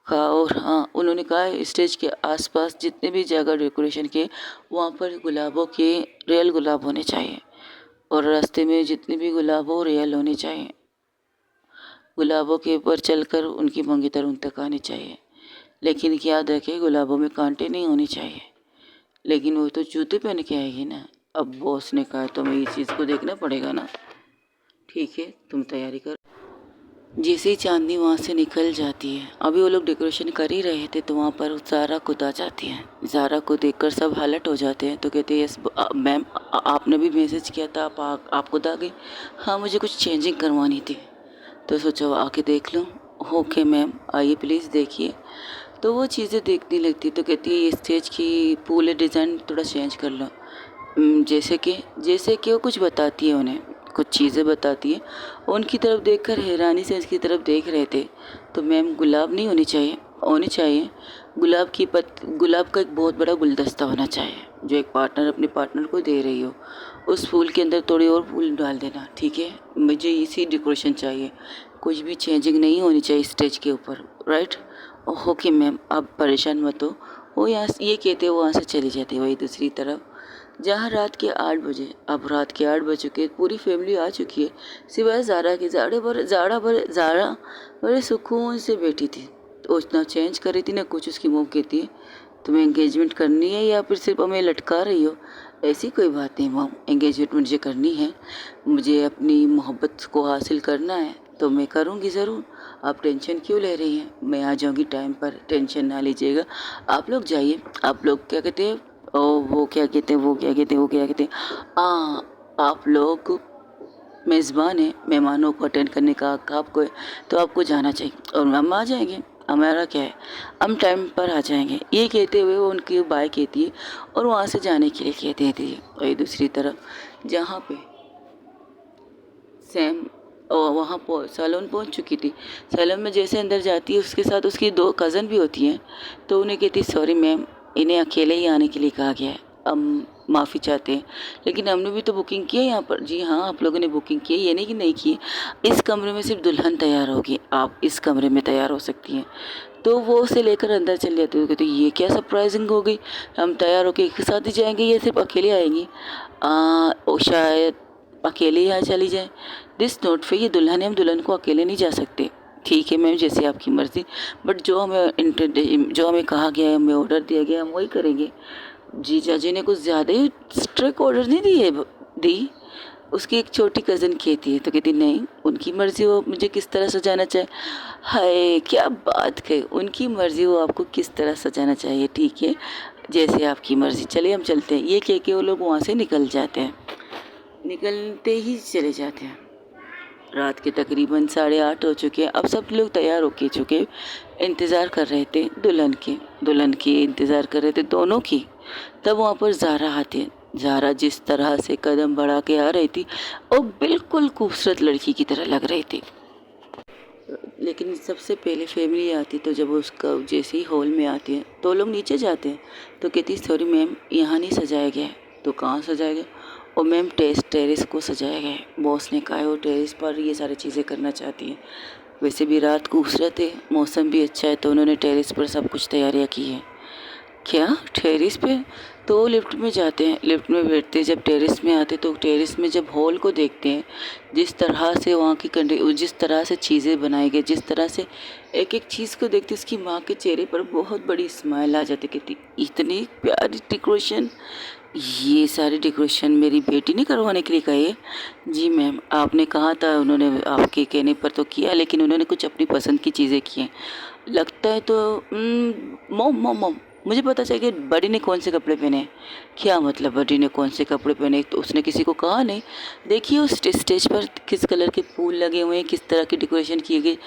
का। और हाँ, उन्होंने कहा है स्टेज के आसपास जितने भी जगह डेकोरेशन के, वहाँ पर गुलाबों के रियल गुलाब होने चाहिए, और रास्ते में जितने भी गुलाब हो रियल होने चाहिए। गुलाबों के ऊपर चलकर उनकी मंगेतर उन तक आनी चाहिए, लेकिन याद रखे गुलाबों में कांटे नहीं होने चाहिए। लेकिन वो तो जूते पहन के आएगी ना। अब बॉस ने कहा तो हमें इस चीज़ को देखना पड़ेगा ना। ठीक है, तुम तैयारी कर। जैसे ही चांदनी वहाँ से निकल जाती है, अभी वो लोग डेकोरेशन कर ही रहे थे तो वहाँ पर ज़ारा खुद आ जाती है। ज़ारा को देखकर सब हालत हो जाते हैं तो कहते हैं यस मैम, आपने भी मैसेज किया था, आप खुद आ गई। हाँ, मुझे कुछ चेंजिंग करवानी थी तो सोचा आके देख लूँ। ओके मैम, आइए प्लीज़ देखिए। तो वो चीज़ें देखने लगती तो कहती है ये स्टेज की पूरे डिज़ाइन थोड़ा चेंज कर लो। जैसे कि वो कुछ बताती है उन्हें, कुछ चीज़ें बताती है। उनकी तरफ देखकर हैरानी से उसकी तरफ देख रहे थे। तो मैम, गुलाब नहीं होनी चाहिए गुलाब का एक बहुत बड़ा गुलदस्ता होना चाहिए जो एक पार्टनर अपने पार्टनर को दे रही हो। उस फूल के अंदर थोड़े और फूल डाल देना, ठीक है? मुझे इसी डेकोरेशन चाहिए, कुछ भी चेंजिंग नहीं होनी चाहिए स्टेज के ऊपर, राइट? ओके मैम, आप परेशान मत हो। वो यहाँ ये कहते वो वहाँ से चली जाती है। वही दूसरी तरफ जहाँ रात के 8 बजे, अब रात के 8 बज चुके, पूरी फैमिली आ चुकी है सिवाय ज़ारा के। ज़ारा बड़े सुकून से बैठी थी, तो ना चेंज कर रही थी ना कुछ। उसकी मोम कहती है तुम्हें एंगेजमेंट करनी है या फिर सिर्फ हमें लटका रही हो? ऐसी कोई बात नहीं मॉम, एंगेजमेंट मुझे करनी है, मुझे अपनी मोहब्बत को हासिल करना है तो मैं करूँगी ज़रूर। आप टेंशन क्यों ले रही हैं? मैं आ जाऊँगी टाइम पर, टेंशन ना लीजिएगा। आप लोग जाइए। आप लोग क्या कहते हैं, वो क्या कहते हैं, आप लोग मेज़बान हैं, मेहमानों को अटेंड करने का हक आपको है, तो आपको जाना चाहिए। और हम आ जाएंगे, हमारा क्या है, हम टाइम पर आ जाएंगे। ये कहते हुए वो उनकी बाय कहती है और वहाँ से जाने के लिए कहते हैं। और दूसरी तरफ जहाँ पे सैम वहाँ सैलून पहुँच चुकी थी। सैलून में जैसे अंदर जाती है उसके साथ उसकी 2 कज़न भी होती हैं। तो उन्हें कहती सॉरी मैम, इन्हें अकेले ही आने के लिए कहा गया है, हम माफ़ी चाहते हैं, लेकिन हमने भी तो बुकिंग की है यहाँ पर। जी हाँ, आप लोगों ने बुकिंग की है, ये नहीं कि नहीं की है। इस कमरे में सिर्फ दुल्हन तैयार होगी, आप इस कमरे में तैयार हो सकती हैं। तो वो उसे लेकर अंदर चले जाते हैं। कहते ये क्या सरप्राइजिंग हो गई, हम तैयार होकर एक साथ ही जाएंगे, ये सिर्फ अकेले आएंगी? शायद अकेले यहाँ चली जाए। दिस नोट पे ये दुल्हन है, हम दुल्हन को अकेले नहीं जा सकते। ठीक है मैम, जैसे आपकी मर्ज़ी, बट जो हमें कहा गया है, हमें ऑर्डर दिया गया है, हम वही करेंगे। जीजा जी ने कुछ ज़्यादा ही स्ट्रिक्ट ऑर्डर नहीं दी। उसकी एक छोटी कज़न कहती है तो कहती नहीं, उनकी मर्ज़ी हो मुझे किस तरह सजाना चाहे। हाय क्या बात कही, उनकी मर्ज़ी हो आपको किस तरह सजाना चाहिए, ठीक है जैसे आपकी मर्ज़ी, चलिए हम चलते हैं। ये कह के वो लोग वहाँ से निकल जाते हैं। निकलते ही चले जाते हैं। रात के तकरीबन 8:30 हो चुके हैं। अब सब लोग तैयार होके चुके, इंतज़ार कर रहे थे दुल्हन की इंतज़ार कर रहे थे दोनों की। तब वहाँ पर ज़ारा आती है। ज़ारा जिस तरह से कदम बढ़ा के आ रही थी वो बिल्कुल खूबसूरत लड़की की तरह लग रही थी। लेकिन सबसे पहले फैमिली आती, तो जब उसका जैसे ही हॉल में आती है तो लोग नीचे जाते हैं। तो कहती सॉरी मैम, यहाँ नहीं सजाया गया है। तो कहाँ सजाया गया? और मैम टेरेस को सजाया गया है, बॉस ने कहा है वो टेरेस पर ये सारी चीज़ें करना चाहती है। वैसे भी रात खूबसूरत है, मौसम भी अच्छा है, तो उन्होंने टेरेस पर सब कुछ तैयारियाँ की हैं। क्या टेरेस पे? तो लिफ्ट में जाते हैं, लिफ्ट में बैठते हैं। जब टेरेस में आते तो टेरेस में जब हॉल को देखते हैं, जिस तरह से वहाँ की जिस तरह से चीज़ें बनाई गई, जिस तरह से एक एक चीज़ को देखते उसकी माँ के चेहरे पर बहुत बड़ी स्माइल आ जाती। कहती इतनी प्यारी डेकोरेशन, ये सारी डेकोरेशन मेरी बेटी ने करवाने के लिए कही है? जी मैम, आपने कहा था, उन्होंने आपके कहने पर तो किया, लेकिन उन्होंने कुछ अपनी पसंद की चीज़ें की हैं लगता है। तो मोम मोम मोम मुझे पता चल कि बड़ी ने कौन से कपड़े पहने हैं। क्या मतलब बड़ी ने कौन से कपड़े पहने? तो उसने किसी को कहा नहीं। देखिए उस स्टेज पर किस कलर के फूल लगे हुए हैं, किस तरह की डेकोरेशन की गई।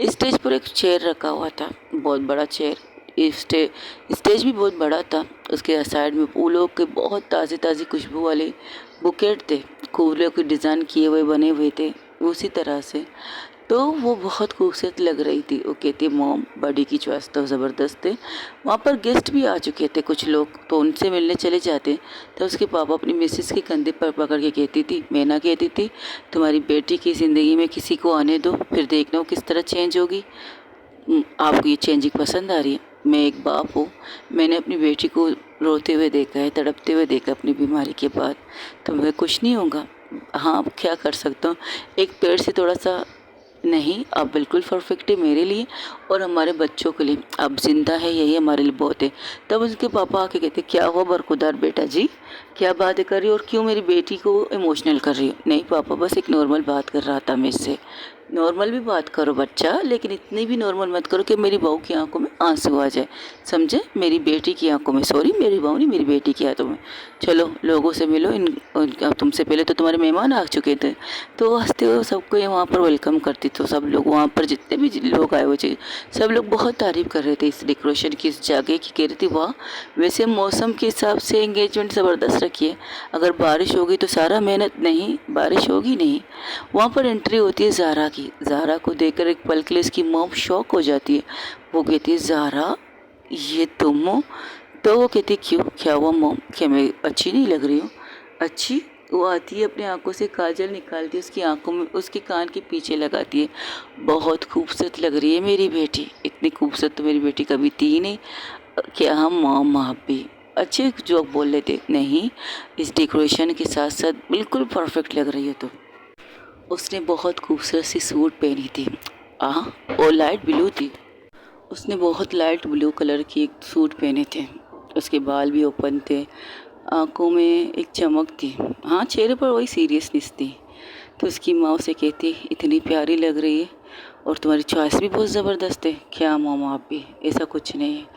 स्टेज पर एक चेयर रखा हुआ था, बहुत बड़ा चेयर। स्टेज भी बहुत बड़ा था। उसके साइड में फूलों के बहुत ताज़ी ताज़ी खुशबू वाले बुकेट थे, फूलों के डिज़ाइन किए हुए बने हुए थे उसी तरह से। तो वो बहुत खूबसूरत लग रही थी। वो कहती मॉम, बड़ी की चॉइस तो ज़बरदस्त है। वहाँ पर गेस्ट भी आ चुके थे कुछ लोग, तो उनसे मिलने चले जाते। तो उसके पापा अपनी मिसेस के कंधे पर पकड़ के कहती थी, मैना कहती थी तुम्हारी बेटी की ज़िंदगी में किसी को आने दो, फिर देखना वो किस तरह चेंज होगी। आपको ये चेंजिंग पसंद आ रही है? मैं एक बाप हूँ, मैंने अपनी बेटी को रोते हुए देखा है, तड़पते हुए देखा अपनी बीमारी के बाद, तो मैं कुछ नहीं होगा। हाँ, अब क्या कर सकता हूँ, एक पेड़ से थोड़ा सा नहीं, आप बिल्कुल परफेक्ट है मेरे लिए और हमारे बच्चों के लिए। आप जिंदा है, यही हमारे लिए बहुत है। तब उसके पापा आके कहते क्या हुआ बरखुदार बेटा जी, क्या बातें कर रही हो और क्यों मेरी बेटी को इमोशनल कर रही हो? नहीं पापा, बस एक नॉर्मल बात कर रहा था मैं इससे। नॉर्मल भी बात करो बच्चा, लेकिन इतनी भी नॉर्मल मत करो कि मेरी बहू की आंखों में आंसू आ जाए, समझे? मेरी बेटी की आंखों में, सॉरी मेरी बहू नहीं, मेरी बेटी की आंखों में। चलो लोगों से मिलो, तुमसे पहले तो तुम्हारे मेहमान आ चुके थे, तो हंसते हुए सबको वहाँ पर वेलकम करती। तो सब लोग वहाँ पर जितने भी लोग आए हुए थे, सब लोग बहुत तारीफ़ कर रहे थे इस डेकोरेशन की, इस जगह की, कह रही थी वाह। वैसे मौसम के हिसाब से एंगेजमेंट ज़बरदस्त रखी है। अगर बारिश होगी तो सारा मेहनत नहीं, बारिश होगी नहीं। वहाँ पर एंट्री होती है ज़ारा की। ज़ारा को देखकर एक पल के लिए उसकी मॉम शॉक हो जाती है। वो कहती है ज़ारा ये तुम हो? तो वो कहती है क्यों, क्या हुआ मॉम, क्या मैं अच्छी नहीं लग रही हूँ? अच्छी? वो आती है अपनी आंखों से काजल निकालती है, उसकी आंखों में, उसके कान के पीछे लगाती है। बहुत खूबसूरत लग रही है मेरी बेटी, इतनी खूबसूरत तो मेरी बेटी कभी थी ही नहीं। क्या हम मॉम आप भी अच्छे जोक बोल लेते? नहीं, इस डेकोरेशन के साथ साथ बिल्कुल परफेक्ट लग रही है तुम। उसने बहुत खूबसूरत सी सूट पहनी थी। वो लाइट ब्लू थी। उसने बहुत लाइट ब्लू कलर की एक सूट पहने थे। उसके बाल भी ओपन थे, आंखों में एक चमक थी, हाँ चेहरे पर वही सीरियसनेस थी। तो उसकी माँ उसे कहती इतनी प्यारी लग रही है और तुम्हारी चॉइस भी बहुत ज़बरदस्त है। क्या मामा आप भी? ऐसा कुछ नहीं है।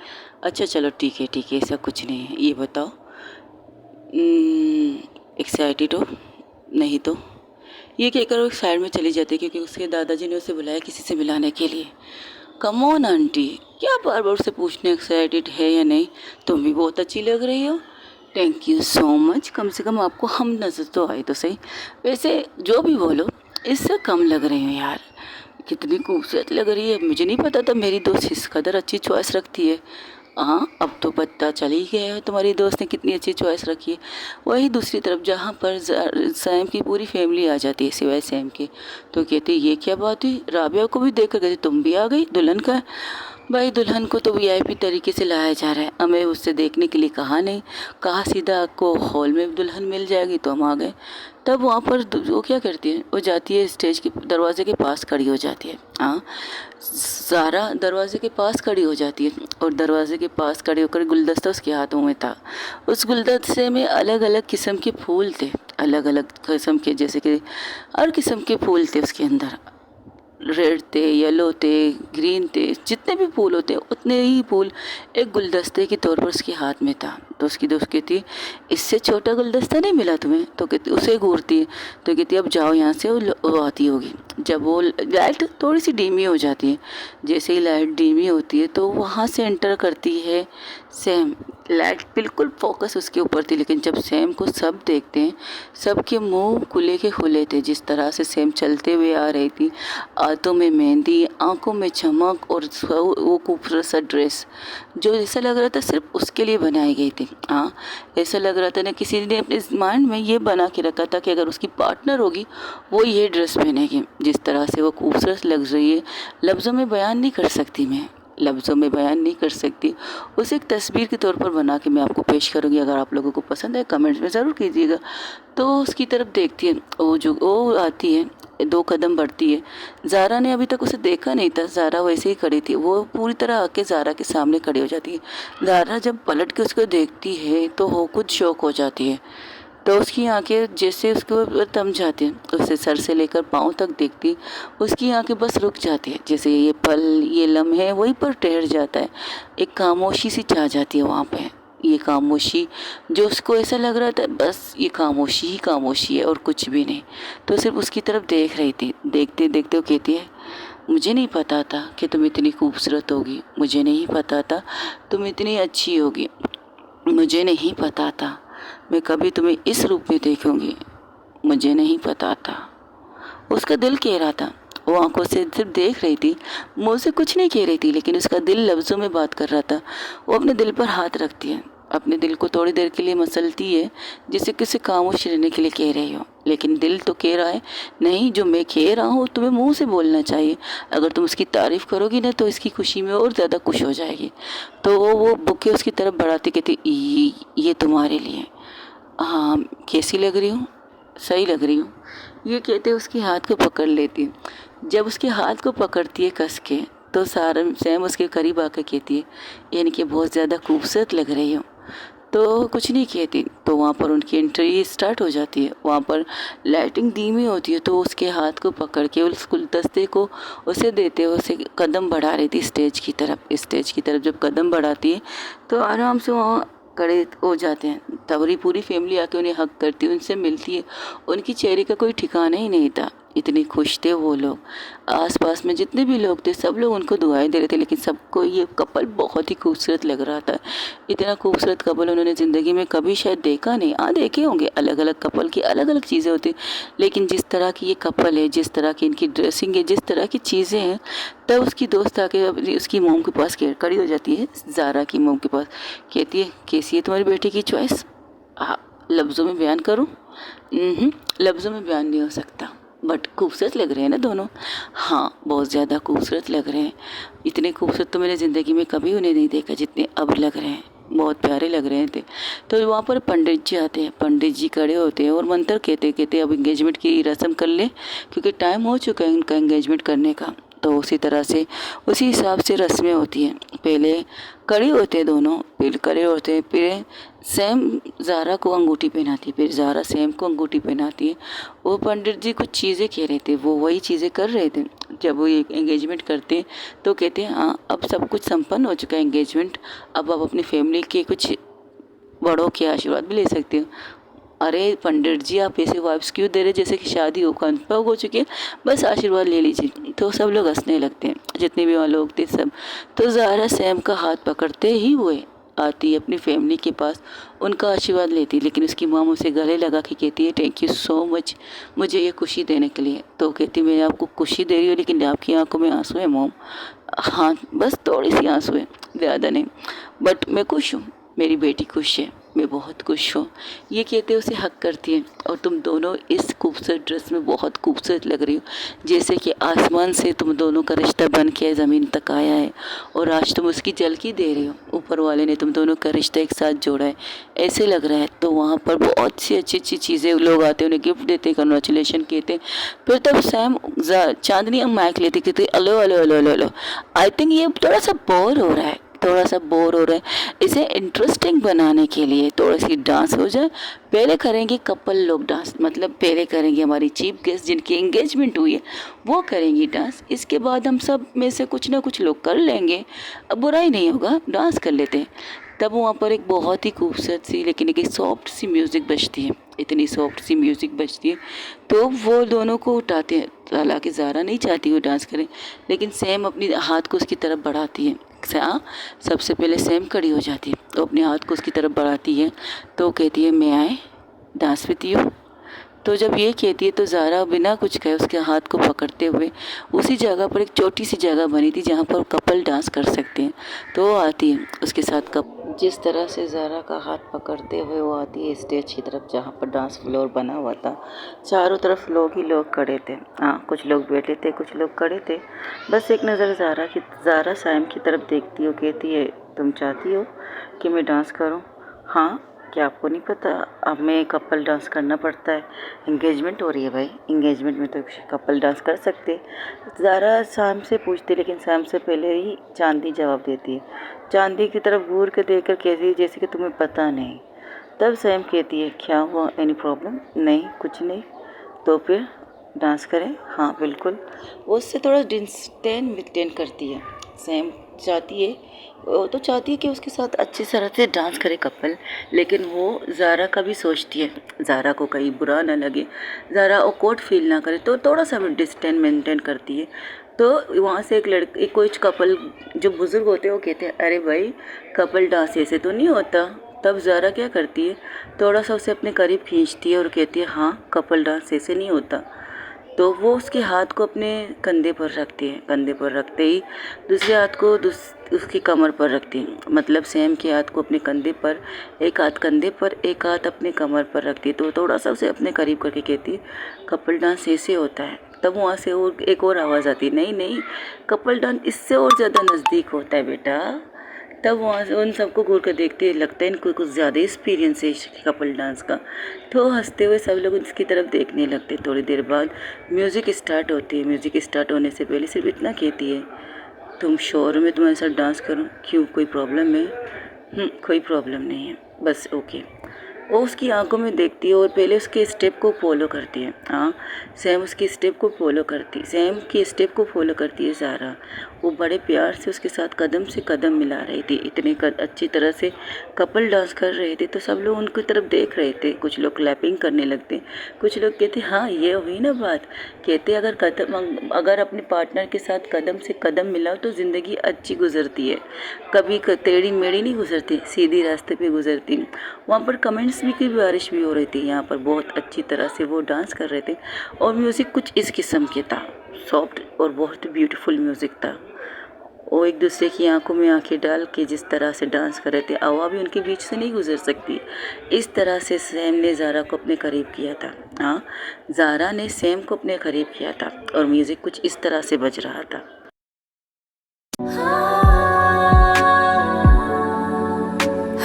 अच्छा चलो ठीक है, ऐसा कुछ नहीं है। ये बताओ एक्साइटेड हो? नहीं तो? ये कहकर वो एक साइड में चली जाती है, क्योंकि उसके दादाजी ने उसे बुलाया किसी से मिलाने के लिए। कम ऑन आंटी, क्या बार बार उससे पूछने एक्साइटेड है या नहीं? तुम भी बहुत अच्छी लग रही हो। थैंक यू सो मच, कम से कम आपको हम नजर तो आए तो सही। वैसे जो भी बोलो, इससे कम लग रही हो यार, कितनी खूबसूरत लग रही है। मुझे नहीं पता था मेरी दोस्त इस कदर अच्छी चॉइस रखती है। हाँ अब तो पता चल ही गया है तुम्हारी दोस्त ने कितनी अच्छी चॉइस रखी है। वही दूसरी तरफ जहाँ पर सैम की पूरी फैमिली आ जाती है सिवाय सैम के, तो कहती ये क्या बात हुई, राबिया को भी देख कर कहती तुम भी आ गई, दुल्हन का? भाई दुल्हन को तो वीआईपी तरीके से लाया जा रहा है, हमें उससे देखने के लिए कहा नहीं, कहा सीधा आपको हॉल में दुल्हन मिल जाएगी, तो हम आ गए। तब वहाँ पर वो क्या करती है, वो जाती है स्टेज के दरवाजे के पास खड़ी हो जाती है। हाँ, सारा दरवाजे के पास खड़ी हो जाती है और दरवाजे के पास खड़े होकर गुलदस्ता उसके हाथों में था। उस गुलदस्ते में अलग अलग किस्म के फूल थे, अलग अलग किस्म के, जैसे कि हर किस्म के फूल थे उसके अंदर। रेड थे, येलो थे, ग्रीन थे, जितने भी फूल होते उतने ही फूल एक गुलदस्ते के तौर पर उसके हाथ में था। तो उसकी दोस्त कहती इससे छोटा गुलदस्ता नहीं मिला तुम्हें? तो कहती उसे घूरती है, तो कहती अब जाओ यहाँ से, वो आती होगी। जब वो लाइट थोड़ी सी धीमी हो जाती है, जैसे ही लाइट धीमी होती है तो वहाँ से एंटर करती है सैम। लाइट बिल्कुल फोकस उसके ऊपर थी, लेकिन जब सैम को सब देखते हैं, सबके मुंह खुले के खुले थे। जिस तरह से सैम चलते हुए आ रही थी, हाथों में मेहंदी, आंखों में चमक और वो खूबसूरत सा ड्रेस, जो ऐसा लग रहा था सिर्फ उसके लिए बनाई गई थी। हाँ, ऐसा लग रहा था ना किसी ने अपने माइंड में ये बना के रखा था कि अगर उसकी पार्टनर होगी वो ये ड्रेस पहनेगी। जिस तरह से वो खूबसूरत लग रही है, लफ्ज़ों में बयान नहीं कर सकती, मैं लफ्ज़ों में बयान नहीं कर सकती। उसे एक तस्वीर के तौर पर बना के मैं आपको पेश करूँगी। अगर आप लोगों को पसंद है कमेंट्स में ज़रूर कीजिएगा। तो उसकी तरफ देखती है, वो आती है, 2 कदम बढ़ती है। ज़ारा ने अभी तक उसे देखा नहीं था, ज़ारा वैसे ही खड़ी थी। वो पूरी तरह आके ज़ारा के सामने खड़ी हो जाती है। ज़ारा जब पलट के उसको देखती है तो वो खुद शॉक हो जाती है। तो उसकी आंखें जैसे उसको थम जाती हैं, उसे सर से लेकर पाँव तक देखती, उसकी आंखें बस रुक जाती है। जैसे ये पल, ये लम्हे वहीं पर ठहर जाता है। एक खामोशी सी छा जाती है वहाँ पे। ये खामोशी, जो उसको ऐसा लग रहा था बस ये खामोशी ही खामोशी है और कुछ भी नहीं। तो सिर्फ उसकी तरफ देख रही थी। देखते देखते वो कहती है मुझे नहीं पता था कि तुम इतनी खूबसूरत होगी, मुझे नहीं पता था तुम इतनी अच्छी होगी, मुझे नहीं पता था मैं कभी तुम्हें इस रूप में देखूंगी, मुझे नहीं पता था। उसका दिल कह रहा था, वो आंखों से सिर्फ देख रही थी, मुंह से कुछ नहीं कह रही थी, लेकिन उसका दिल लफ्ज़ों में बात कर रहा था। वो अपने दिल पर हाथ रखती है, अपने दिल को थोड़ी देर के लिए मसलती है, जैसे किसी खामोश रहने के लिए कह रही हो। लेकिन दिल तो कह रहा है नहीं, जो मैं कह रहा हूँ तुम्हें मुंह से बोलना चाहिए। अगर तुम उसकी तारीफ़ करोगी ना तो इसकी खुशी में और ज़्यादा खुश हो जाएगी। तो वो बुके उसकी तरफ बढ़ाती कहती ये तुम्हारे लिए। हाँ, कैसी लग रही हूँ? सही लग रही हूँ, ये कहते उसके हाथ को पकड़ लेती है। जब उसके हाथ को पकड़ती है कस के, तो सारा सैम उसके करीब आकर कहती है यानी कि बहुत ज़्यादा खूबसूरत लग रही हो। तो कुछ नहीं कहती। तो वहाँ पर उनकी एंट्री स्टार्ट हो जाती है। वहाँ पर लाइटिंग धीमी होती है, तो उसके हाथ को पकड़ के उस गुलदस्ते को उसे देते हुए उसे कदम बढ़ा रही थी स्टेज की तरफ। स्टेज की तरफ जब कदम बढ़ाती है तो आराम से वहाँ खड़े हो जाते हैं। तब पूरी फैमिली आके उन्हें हक करती है, उनसे मिलती है। उनकी चेहरे का कोई ठिकाना ही नहीं था, इतने खुश थे वो लोग। आसपास में जितने भी लोग थे सब लोग उनको दुआएं दे रहे थे, लेकिन सबको ये कपल बहुत ही खूबसूरत लग रहा था। इतना खूबसूरत कपल उन्होंने ज़िंदगी में कभी शायद देखा नहीं। हाँ, देखे होंगे, अलग अलग कपल की अलग अलग चीज़ें होती, लेकिन जिस तरह की ये कपल है, जिस तरह की इनकी ड्रेसिंग है, जिस तरह की चीज़ें हैं। तब उसकी दोस्त आके उसकी मोम के पास खड़ी हो जाती है, ज़ारा की मोम के पास। कहती है, कैसी है तुम्हारी बेटी की चॉइस? लफ्ज़ों में बयान करूँ? लफ्ज़ों में बयान नहीं हो सकता, बट खूबसूरत लग रहे हैं ना दोनों। हाँ, बहुत ज़्यादा खूबसूरत लग रहे हैं। इतने खूबसूरत तो मैंने ज़िंदगी में कभी उन्हें नहीं देखा जितने अब लग रहे हैं। बहुत प्यारे लग रहे थे। तो वहाँ पर पंडित जी आते हैं। पंडित जी खड़े होते हैं और मंत्र कहते अब एंगेजमेंट की रस्म कर ले, क्योंकि टाइम हो चुका है उनका एंगेजमेंट करने का। तो उसी तरह से उसी हिसाब से रस्में होती हैं। पहले खड़े होते हैं दोनों, फिर खड़े होते हैं, फिर सैम ज़ारा को अंगूठी पहनाती है, फिर ज़ारा सैम को अंगूठी पहनाती है। वो पंडित जी कुछ चीज़ें कह रहे थे, वो वही चीज़ें कर रहे थे। जब वो एंगेजमेंट करते हैं तो कहते हैं, हाँ अब सब कुछ संपन्न हो चुका है एंगेजमेंट, अब आप अपनी फैमिली के कुछ बड़ों के आशीर्वाद भी ले सकते हो। अरे पंडित जी, आप ऐसे वाइब्स क्यों दे रहे, जैसे कि शादी हो कंफर्म हो चुकी है, बस आशीर्वाद ले लीजिए। तो सब लोग हंसने लगते हैं, जितने भी वहाँ लोग थे सब। तो ज़ारा सैम का हाथ पकड़ते ही हुए आती है अपनी फैमिली के पास, उनका आशीर्वाद लेती, लेकिन उसकी माम उसे गले लगा के कहती है, थैंक यू सो मच मुझे ये खुशी देने के लिए। तो कहती, मैं आपको खुशी दे रही हूँ, लेकिन आपकी आंखों में आंसू है मोम। हाँ, बस थोड़ी सी आंसू है, ज़्यादा नहीं, बट मैं खुश हूँ, मेरी बेटी खुश है, मैं बहुत खुश हूँ। ये कहते उसे हक करती है। और तुम दोनों इस खूबसूरत ड्रेस में बहुत खूबसूरत लग रही हो, जैसे कि आसमान से तुम दोनों का रिश्ता बन के ज़मीन तक आया है, और आज तुम उसकी झलकी दे रही हो। ऊपर वाले ने तुम दोनों का रिश्ता एक साथ जोड़ा है, ऐसे लग रहा है। तो वहाँ पर बहुत सी अच्छी अच्छी चीज़ें लोग आते हैं, उन्हें गिफ्ट देते हैं, कंग्रेचुलेशन कहते हैं। फिर तब सैम चांदनी माइक लेती, कहती, अलो अलो अलो अलो अलो, आई थिंक ये थोड़ा सा बोर हो रहा है, थोड़ा सा बोर हो रहा है। इसे इंटरेस्टिंग बनाने के लिए थोड़ी सी डांस हो जाए। पहले करेंगे कपल लोग डांस, मतलब पहले करेंगे हमारी चीफ गेस्ट जिनकी एंगेजमेंट हुई है, वो करेंगी डांस। इसके बाद हम सब में से कुछ ना कुछ लोग कर लेंगे, अब बुरा ही नहीं होगा, डांस कर लेते हैं। तब वहाँ पर एक बहुत ही खूबसूरत सी लेकिन एक सॉफ्ट सी म्यूज़िक बजती है, इतनी सॉफ्ट सी म्यूज़िक बजती है। तो वो दोनों को उठाते हैं। हालांकि ज़ारा नहीं चाहती वो डांस करे, लेकिन सैम अपनी हाथ को उसकी तरफ बढ़ाती है। सबसे पहले सैम खड़ी हो जाती है, तो अपने हाथ को उसकी तरफ बढ़ाती है। तो कहती है, मैं आए डांस विद यू। तो जब ये कहती है तो ज़ारा बिना कुछ कहे उसके हाथ को पकड़ते हुए उसी जगह पर एक छोटी सी जगह बनी थी जहाँ पर कपल डांस कर सकते हैं, तो वो आती है उसके साथ। जिस तरह से ज़ारा का हाथ पकड़ते हुए वो आती है स्टेज की तरफ जहाँ पर डांस फ्लोर बना हुआ था। चारों तरफ लोग ही लोग खड़े थे। हाँ, कुछ लोग बैठे थे, कुछ लोग खड़े थे। बस एक नज़र ज़ारा सैम की तरफ देखती हो, कहती है, तुम चाहती हो कि मैं डांस करूँ? हाँ, क्या आपको नहीं पता अब में कपल डांस करना पड़ता है, एंगेजमेंट हो रही है भाई, एंगेजमेंट में तो कपल डांस कर सकते। ज़ारा सैम से पूछती, लेकिन सैम से पहले ही चांदी जवाब देती है। चांदी की तरफ घूर के देखकर कहती है, जैसे कि तुम्हें पता नहीं। तब सैम कहती है, क्या हुआ, एनी प्रॉब्लम? नहीं, कुछ नहीं। तो फिर डांस करें? हाँ बिल्कुल। वो उससे थोड़ा डिस्टेंस करती है। सैम चाहती है, वो तो चाहती है कि उसके साथ अच्छी तरह से डांस करे कपल, लेकिन वो ज़ारा का भी सोचती है, ज़ारा को कहीं बुरा ना लगे, ज़ारा ऑकवर्ड फील ना करे, तो थोड़ा सा भी डिस्टेंस मेंटेन करती है। तो वहाँ से एक कोई कपल जो बुज़ुर्ग होते हैं वो कहते हैं, अरे भाई कपल डांस ऐसे तो नहीं होता। तब ज़ारा क्या करती है, थोड़ा सा उसे अपने करीब खींचती है और कहती है, हाँ कपल डांस ऐसे नहीं होता। तो वो उसके हाथ को अपने कंधे पर रखती है, कंधे पर रखते ही दूसरे हाथ को उसकी कमर पर रखती है, मतलब सैम के हाथ को अपने कंधे पर, एक हाथ कंधे पर, एक हाथ अपने कमर पर रखती है। तो थोड़ा सा उसे अपने करीब करके कहती है, कपल डांस ऐसे होता है। तब वहाँ से और एक और आवाज़ आती है, नहीं नहीं, कपल डांस इससे और ज़्यादा नज़दीक होता है बेटा। तब वहाँ से उन सबको घूर कर देखते लगता है इनको कुछ ज़्यादा एक्सपीरियंस है कपल डांस का। तो हंसते हुए सब लोग उसकी तरफ देखने लगते। थोड़ी देर बाद म्यूज़िक स्टार्ट होती है। म्यूज़िक स्टार्ट होने से पहले सिर्फ इतना कहती है, तुम श्योर हो मैं तुम्हारे साथ डांस करूं? क्यों, कोई प्रॉब्लम है? कोई प्रॉब्लम नहीं है। बस ओके। वो उसकी आंखों में देखती है और पहले उसके स्टेप को फॉलो करती है। हाँ, सैम उसकी स्टेप को फॉलो करती, सैम की स्टेप को फॉलो करती है ज़ारा। वो बड़े प्यार से उसके साथ कदम से कदम मिला रही थी, इतने अच्छी तरह से कपल डांस कर रहे थे, तो सब लोग उनकी तरफ देख रहे थे। कुछ लोग क्लैपिंग करने लगते, कुछ लोग कहते हाँ ये हुई ना बात। कहते अगर अपने पार्टनर के साथ कदम से कदम मिलाओ तो ज़िंदगी अच्छी गुजरती है, कभी टेढ़ी मेढ़ी नहीं गुजरती, सीधी रास्ते पे गुजरती। वहाँ पर कमेंट्स भी की बारिश भी हो रही थी। यहाँ पर बहुत अच्छी तरह से वो डांस कर रहे थे और म्यूज़िक कुछ इस किस्म के था, सॉफ्ट और बहुत ब्यूटीफुल म्यूज़िक था। वो एक दूसरे की आंखों में आंखें डाल के जिस तरह से डांस कर रहे थे, हवा भी उनके बीच से नहीं गुजर सकती। इस तरह से सैम ने ज़ारा को अपने करीब किया था। हाँ, ज़ारा ने सैम को अपने करीब किया था और म्यूज़िक कुछ इस तरह से बज रहा था।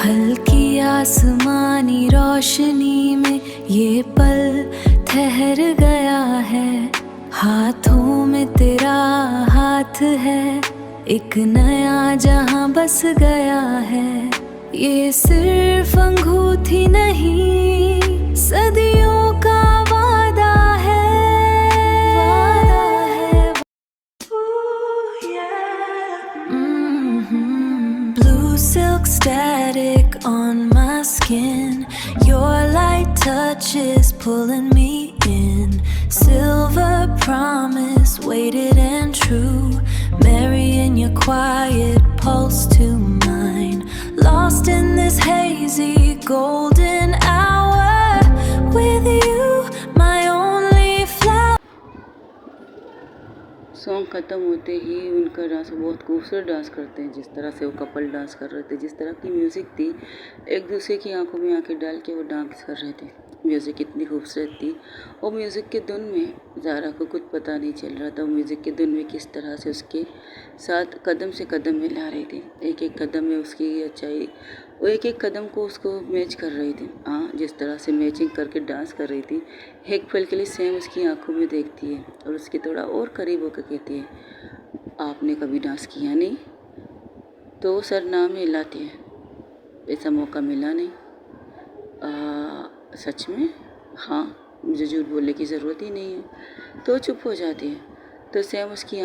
हल्की आसमानी रोशनी में ये पल ठहर गया है, हाथों में तेरा हाथ है, एक नया जहां बस गया है। ये सिर्फ अंगूठी नहीं, सदियों का वादा है, Blue silk static on my skin, your light touch is pulling me in. Silver promise, weighted and true, marrying your quiet pulse to mine. Lost in this hazy golden hour, with you my only flower. Song ख़त्म होते ही उनका dance बहुत खूबसूरत dance करते हैं, जिस तरह से वो कपल डांस कर रहे थे, जिस तरह की म्यूज़िक थी, एक दूसरे की आंखों में आंखें डाल के वो डांस कर रहे थे। म्यूज़िक इतनी खूबसूरत थी और म्यूज़िक के धुन में ज़ारा को कुछ पता नहीं चल रहा था, म्यूज़िक के धुन में किस तरह से उसके साथ कदम से कदम मिला रही थी। एक एक कदम में उसकी अच्छाई, वो एक एक कदम को उसको मैच कर रही थी। हाँ, जिस तरह से मैचिंग करके डांस कर रही थी, एक पल के लिए सैम उसकी आंखों में देखती है और उसके थोड़ा और करीब होकर कहती है, आपने कभी डांस किया नहीं? तो सर नाम हिलाते हैं, ऐसा मौका मिला नहीं। सच में? हाँ, मुझे झूठ बोलने की ज़रूरत ही नहीं है। तो चुप हो जाती है। तो सैम की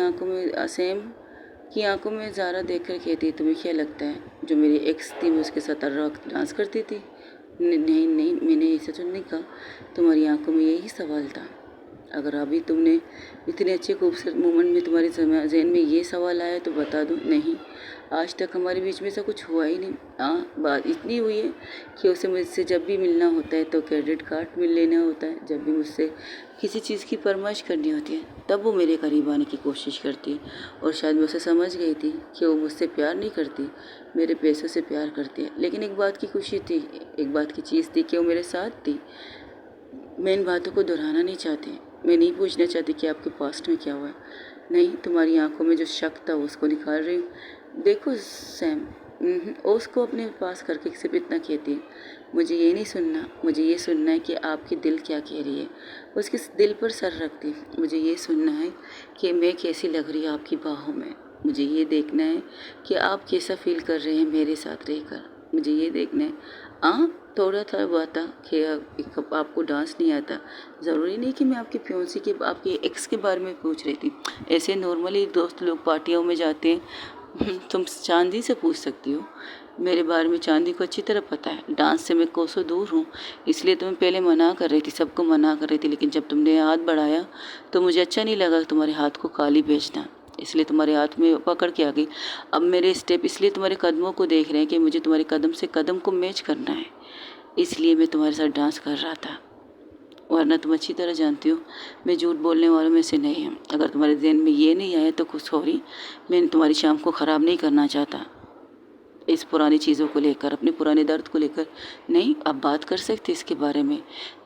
आंखों में ज़ारा देखकर कहती है, तुम्हें क्या लगता है जो मेरी एक्स थी मैं उसके साथ डांस करती थी? नहीं नहीं, मैंने ऐसा तो नहीं कहा, तुम्हारी आंखों में यही सवाल था। अगर अभी तुमने इतने अच्छे खूबसूरत मोमेंट में तुम्हारे जहन में ये सवाल आया तो बता दूँ, नहीं, आज तक हमारे बीच में ऐसा कुछ हुआ ही नहीं। हाँ, बात इतनी हुई है कि उसे मुझसे जब भी मिलना होता है तो क्रेडिट कार्ड मिल लेना होता है, जब भी मुझसे किसी चीज़ की फरमाइश करनी होती है तब वो मेरे करीब आने की कोशिश करती है। और शायद मैं उसे समझ गई थी कि वो मुझसे प्यार नहीं करती, मेरे पैसों से प्यार करती है। लेकिन एक बात की खुशी थी, एक बात की चीज़ थी कि वो मेरे साथ थी। मैं इन बातों को दोहराना नहीं चाहती, मैं नहीं पूछना चाहती कि आपके पास्ट में क्या हुआ। नहीं, तुम्हारी आंखों में जो शक था उसको निकाल रही हूँ। देखो सैम, उसको अपने पास करके सिर्फ इतना कहती है, मुझे ये नहीं सुनना, मुझे ये सुनना है कि आपकी दिल क्या कह रही है। उसके दिल पर सर रखती, मुझे ये सुनना है कि मैं कैसी लग रही हूँ आपकी बाहों में। मुझे ये देखना है कि आप कैसा फील कर रहे हैं मेरे साथ रहकर। मुझे ये देखना है। थोड़ा था बात था कि आपको डांस नहीं आता, ज़रूरी नहीं कि मैं आपकी फियोंसी के आपके एक्स के बारे में पूछ रही थी। ऐसे नॉर्मली दोस्त लोग पार्टियों में जाते हैं, तुम चांदी से पूछ सकती हो, मेरे बारे में चांदी को अच्छी तरह पता है। डांस से मैं कोसों दूर हूँ, इसलिए तुम्हें पहले मना कर रही थी, सबको मना कर रही थी, लेकिन जब तुमने हाथ बढ़ाया तो मुझे अच्छा नहीं लगा तुम्हारे हाथ को काली भेजना, इसलिए तुम्हारे हाथ में पकड़ के आ गई। अब मेरे स्टेप इसलिए तुम्हारे कदमों को देख रहे हैं कि मुझे तुम्हारे कदम से कदम को मैच करना है, इसलिए मैं तुम्हारे साथ डांस कर रहा था। वरना तुम अच्छी तरह जानती हो मैं झूठ बोलने वालों में से नहीं हूँ। अगर तुम्हारे ज़हन में ये नहीं आया तो कुछ हो रही, मैं तुम्हारी शाम को ख़राब नहीं करना चाहता इस पुरानी चीज़ों को लेकर, अपने पुराने दर्द को लेकर। नहीं, आप बात कर सकते इसके बारे में,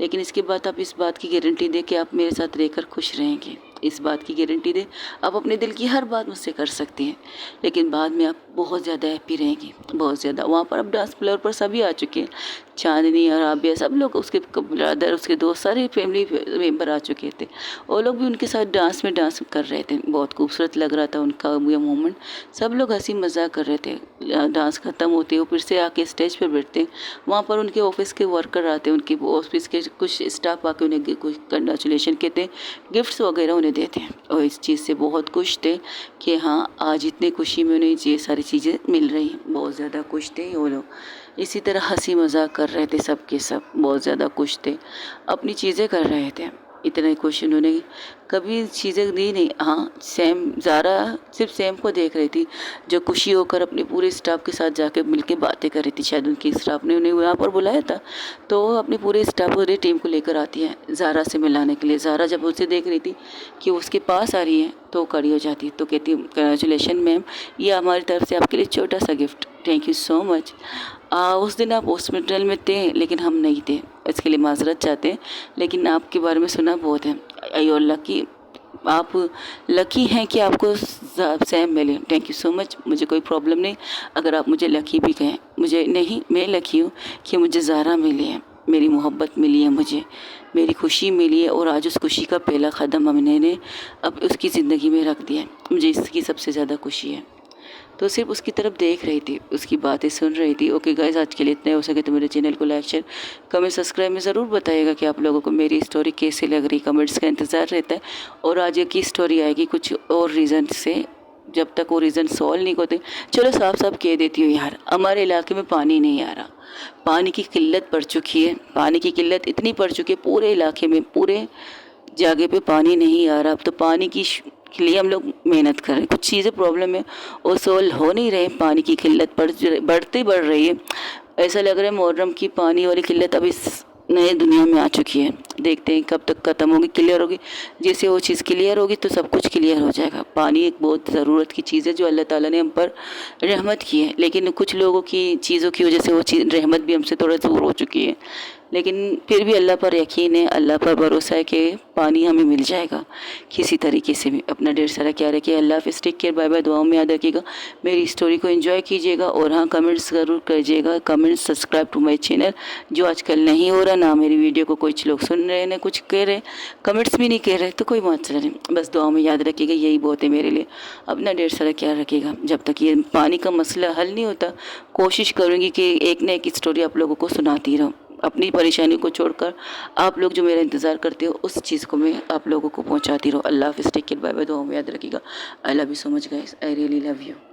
लेकिन इसके बाद आप इस बात की गारंटी दे कि आप मेरे साथ रहकर खुश रहेंगे। इस बात की गारंटी दे, आप अपने दिल की हर बात मुझसे कर सकती हैं, लेकिन बाद में आप बहुत ज़्यादा हैप्पी रहेंगी, बहुत ज़्यादा। वहाँ पर अब डांस फ्लोर पर सभी आ चुके हैं, चांदनी और आबिया सब लोग, उसके ब्रदर, उसके दोस्त, सारे फैमिली मेम्बर आ चुके थे। वो लोग भी उनके साथ डांस में डांस कर रहे थे। बहुत खूबसूरत लग रहा था उनका ये मोमेंट। सब लोग हंसी मजाक कर रहे थे। डांस ख़त्म होते वो फिर से आके स्टेज पर बैठते। वहाँ पर उनके ऑफिस के वर्कर आते, उनके ऑफिस के कुछ स्टाफ आके उन्हें कुछ कंग्रेचुलेशन कहते, गिफ्ट्स वगैरह उन्हें देते हैं। और इस चीज़ से बहुत खुश थे कि हाँ, आज इतनी खुशी में उन्हें ये सारी चीज़ें मिल रही हैं। बहुत ज़्यादा खुश थे वो लोग। इसी तरह हंसी मजाक कर रहे थे, सब के सब बहुत ज़्यादा खुश थे, अपनी चीज़ें कर रहे थे। इतने खुश उन्होंने कभी चीज़ें दी नहीं। हाँ, सैम, ज़ारा सिर्फ सैम को देख रही थी, जो खुशी होकर अपने पूरे स्टाफ के साथ जाकर मिलके बातें कर रही थी। शायद उनकी स्टाफ ने उन्हें यहाँ पर बुलाया था, तो वो अपनी पूरे स्टाफ पूरी टीम को लेकर आती है ज़ारा से मिलाने के लिए। ज़ारा जब उसे देख रही थी कि उसके पास आ रही है तो वो खड़ी हो जाती, तो कहती, कंग्रेचुलेशन मैम, ये हमारी तरफ से आपके लिए छोटा सा gift, thank you so much. उस दिन आप हॉस्पिटल में थे लेकिन हम नहीं थे, इसके लिए माजरत चाहते हैं, लेकिन आपके बारे में सुना बहुत है। आई लकी, आप लकी हैं कि आपको सैम मिले। Thank you so much. मुझे कोई प्रॉब्लम नहीं अगर आप मुझे लकी भी कहें, मुझे नहीं, मैं लकी हूँ कि मुझे ज़ारा मिली है, मेरी मोहब्बत मिली है, मुझे मेरी खुशी मिली है, और आज उस खुशी का पहला कदम हमने अब उसकी ज़िंदगी में रख दिया है। मुझे इसकी सबसे ज़्यादा खुशी है। तो सिर्फ उसकी तरफ देख रही थी, उसकी बातें सुन रही थी। ओके गाइस, आज के लिए इतना। हो सके तो मेरे चैनल को लाइक, शेयर, कमेंट, सब्सक्राइब में ज़रूर बताइएगा कि आप लोगों को मेरी स्टोरी कैसी लग रही। कमेंट्स का इंतज़ार रहता है। और आज की स्टोरी आएगी कुछ और रीज़न से, जब तक वो रीज़न सॉल्व नहीं होते। चलो साफ साफ कह देती हूँ यार, हमारे इलाके में पानी नहीं आ रहा। पानी की किल्लत पड़ चुकी है। पानी की किल्लत इतनी पड़ चुकी है पूरे इलाके में, पूरे जगह पे पानी नहीं आ रहा। अब तो पानी के लिए हम लोग मेहनत कर रहे हैं। कुछ चीज़ें प्रॉब्लम है वो सॉल्व हो नहीं रहे। पानी की किल्लत बढ़ रही है। ऐसा लग रहा है मुहर्रम की पानी वाली किल्लत अब इस नए दुनिया में आ चुकी है। देखते हैं कब तक ख़त्म होगी, क्लियर होगी। जैसे वो चीज़ क्लियर होगी तो सब कुछ क्लियर हो जाएगा। पानी एक बहुत ज़रूरत की चीज़ है जो अल्लाह ताला ने हम पर रहमत की है, लेकिन कुछ लोगों की चीज़ों की वजह से वो चीज़ रहमत भी हमसे थोड़ा दूर हो चुकी है। लेकिन फिर भी अल्लाह पर यकीन है, अल्लाह पर भरोसा है कि पानी हमें मिल जाएगा किसी तरीके से भी। अपना ढेर सारा क्या रखिए। अल्लाह हाफ़िज़, टेक केयर, बाय बाय। दुआओं में याद रखिएगा। मेरी स्टोरी को एंजॉय कीजिएगा, और हाँ, कमेंट्स ज़रूर कीजिएगा। Comment, subscribe to my channel, जो आजकल नहीं हो रहा ना। मेरी वीडियो को कुछ लोग सुन रहे हैं ना कुछ कह रहे, कमेंट्स भी नहीं कह रहे, तो कोई मसला नहीं। बस दुआओं में याद रखिएगा, यही बहुत है मेरे लिए। अपना ढेर सारा ख्याल रखिएगा। जब तक ये पानी का मसला हल नहीं होता, कोशिश करूँगी कि एक न एक स्टोरी आप लोगों को सुनाती रहूँ। अपनी परेशानी को छोड़कर आप लोग जो मेरा इंतज़ार करते हो उस चीज़ को मैं आप लोगों को पहुंचाती रहूँ। अल्लाह हाफ़िज़, टेक केयर, बाय बाय। दुआओं में याद रखिएगा। I love you so much guys, I really love you.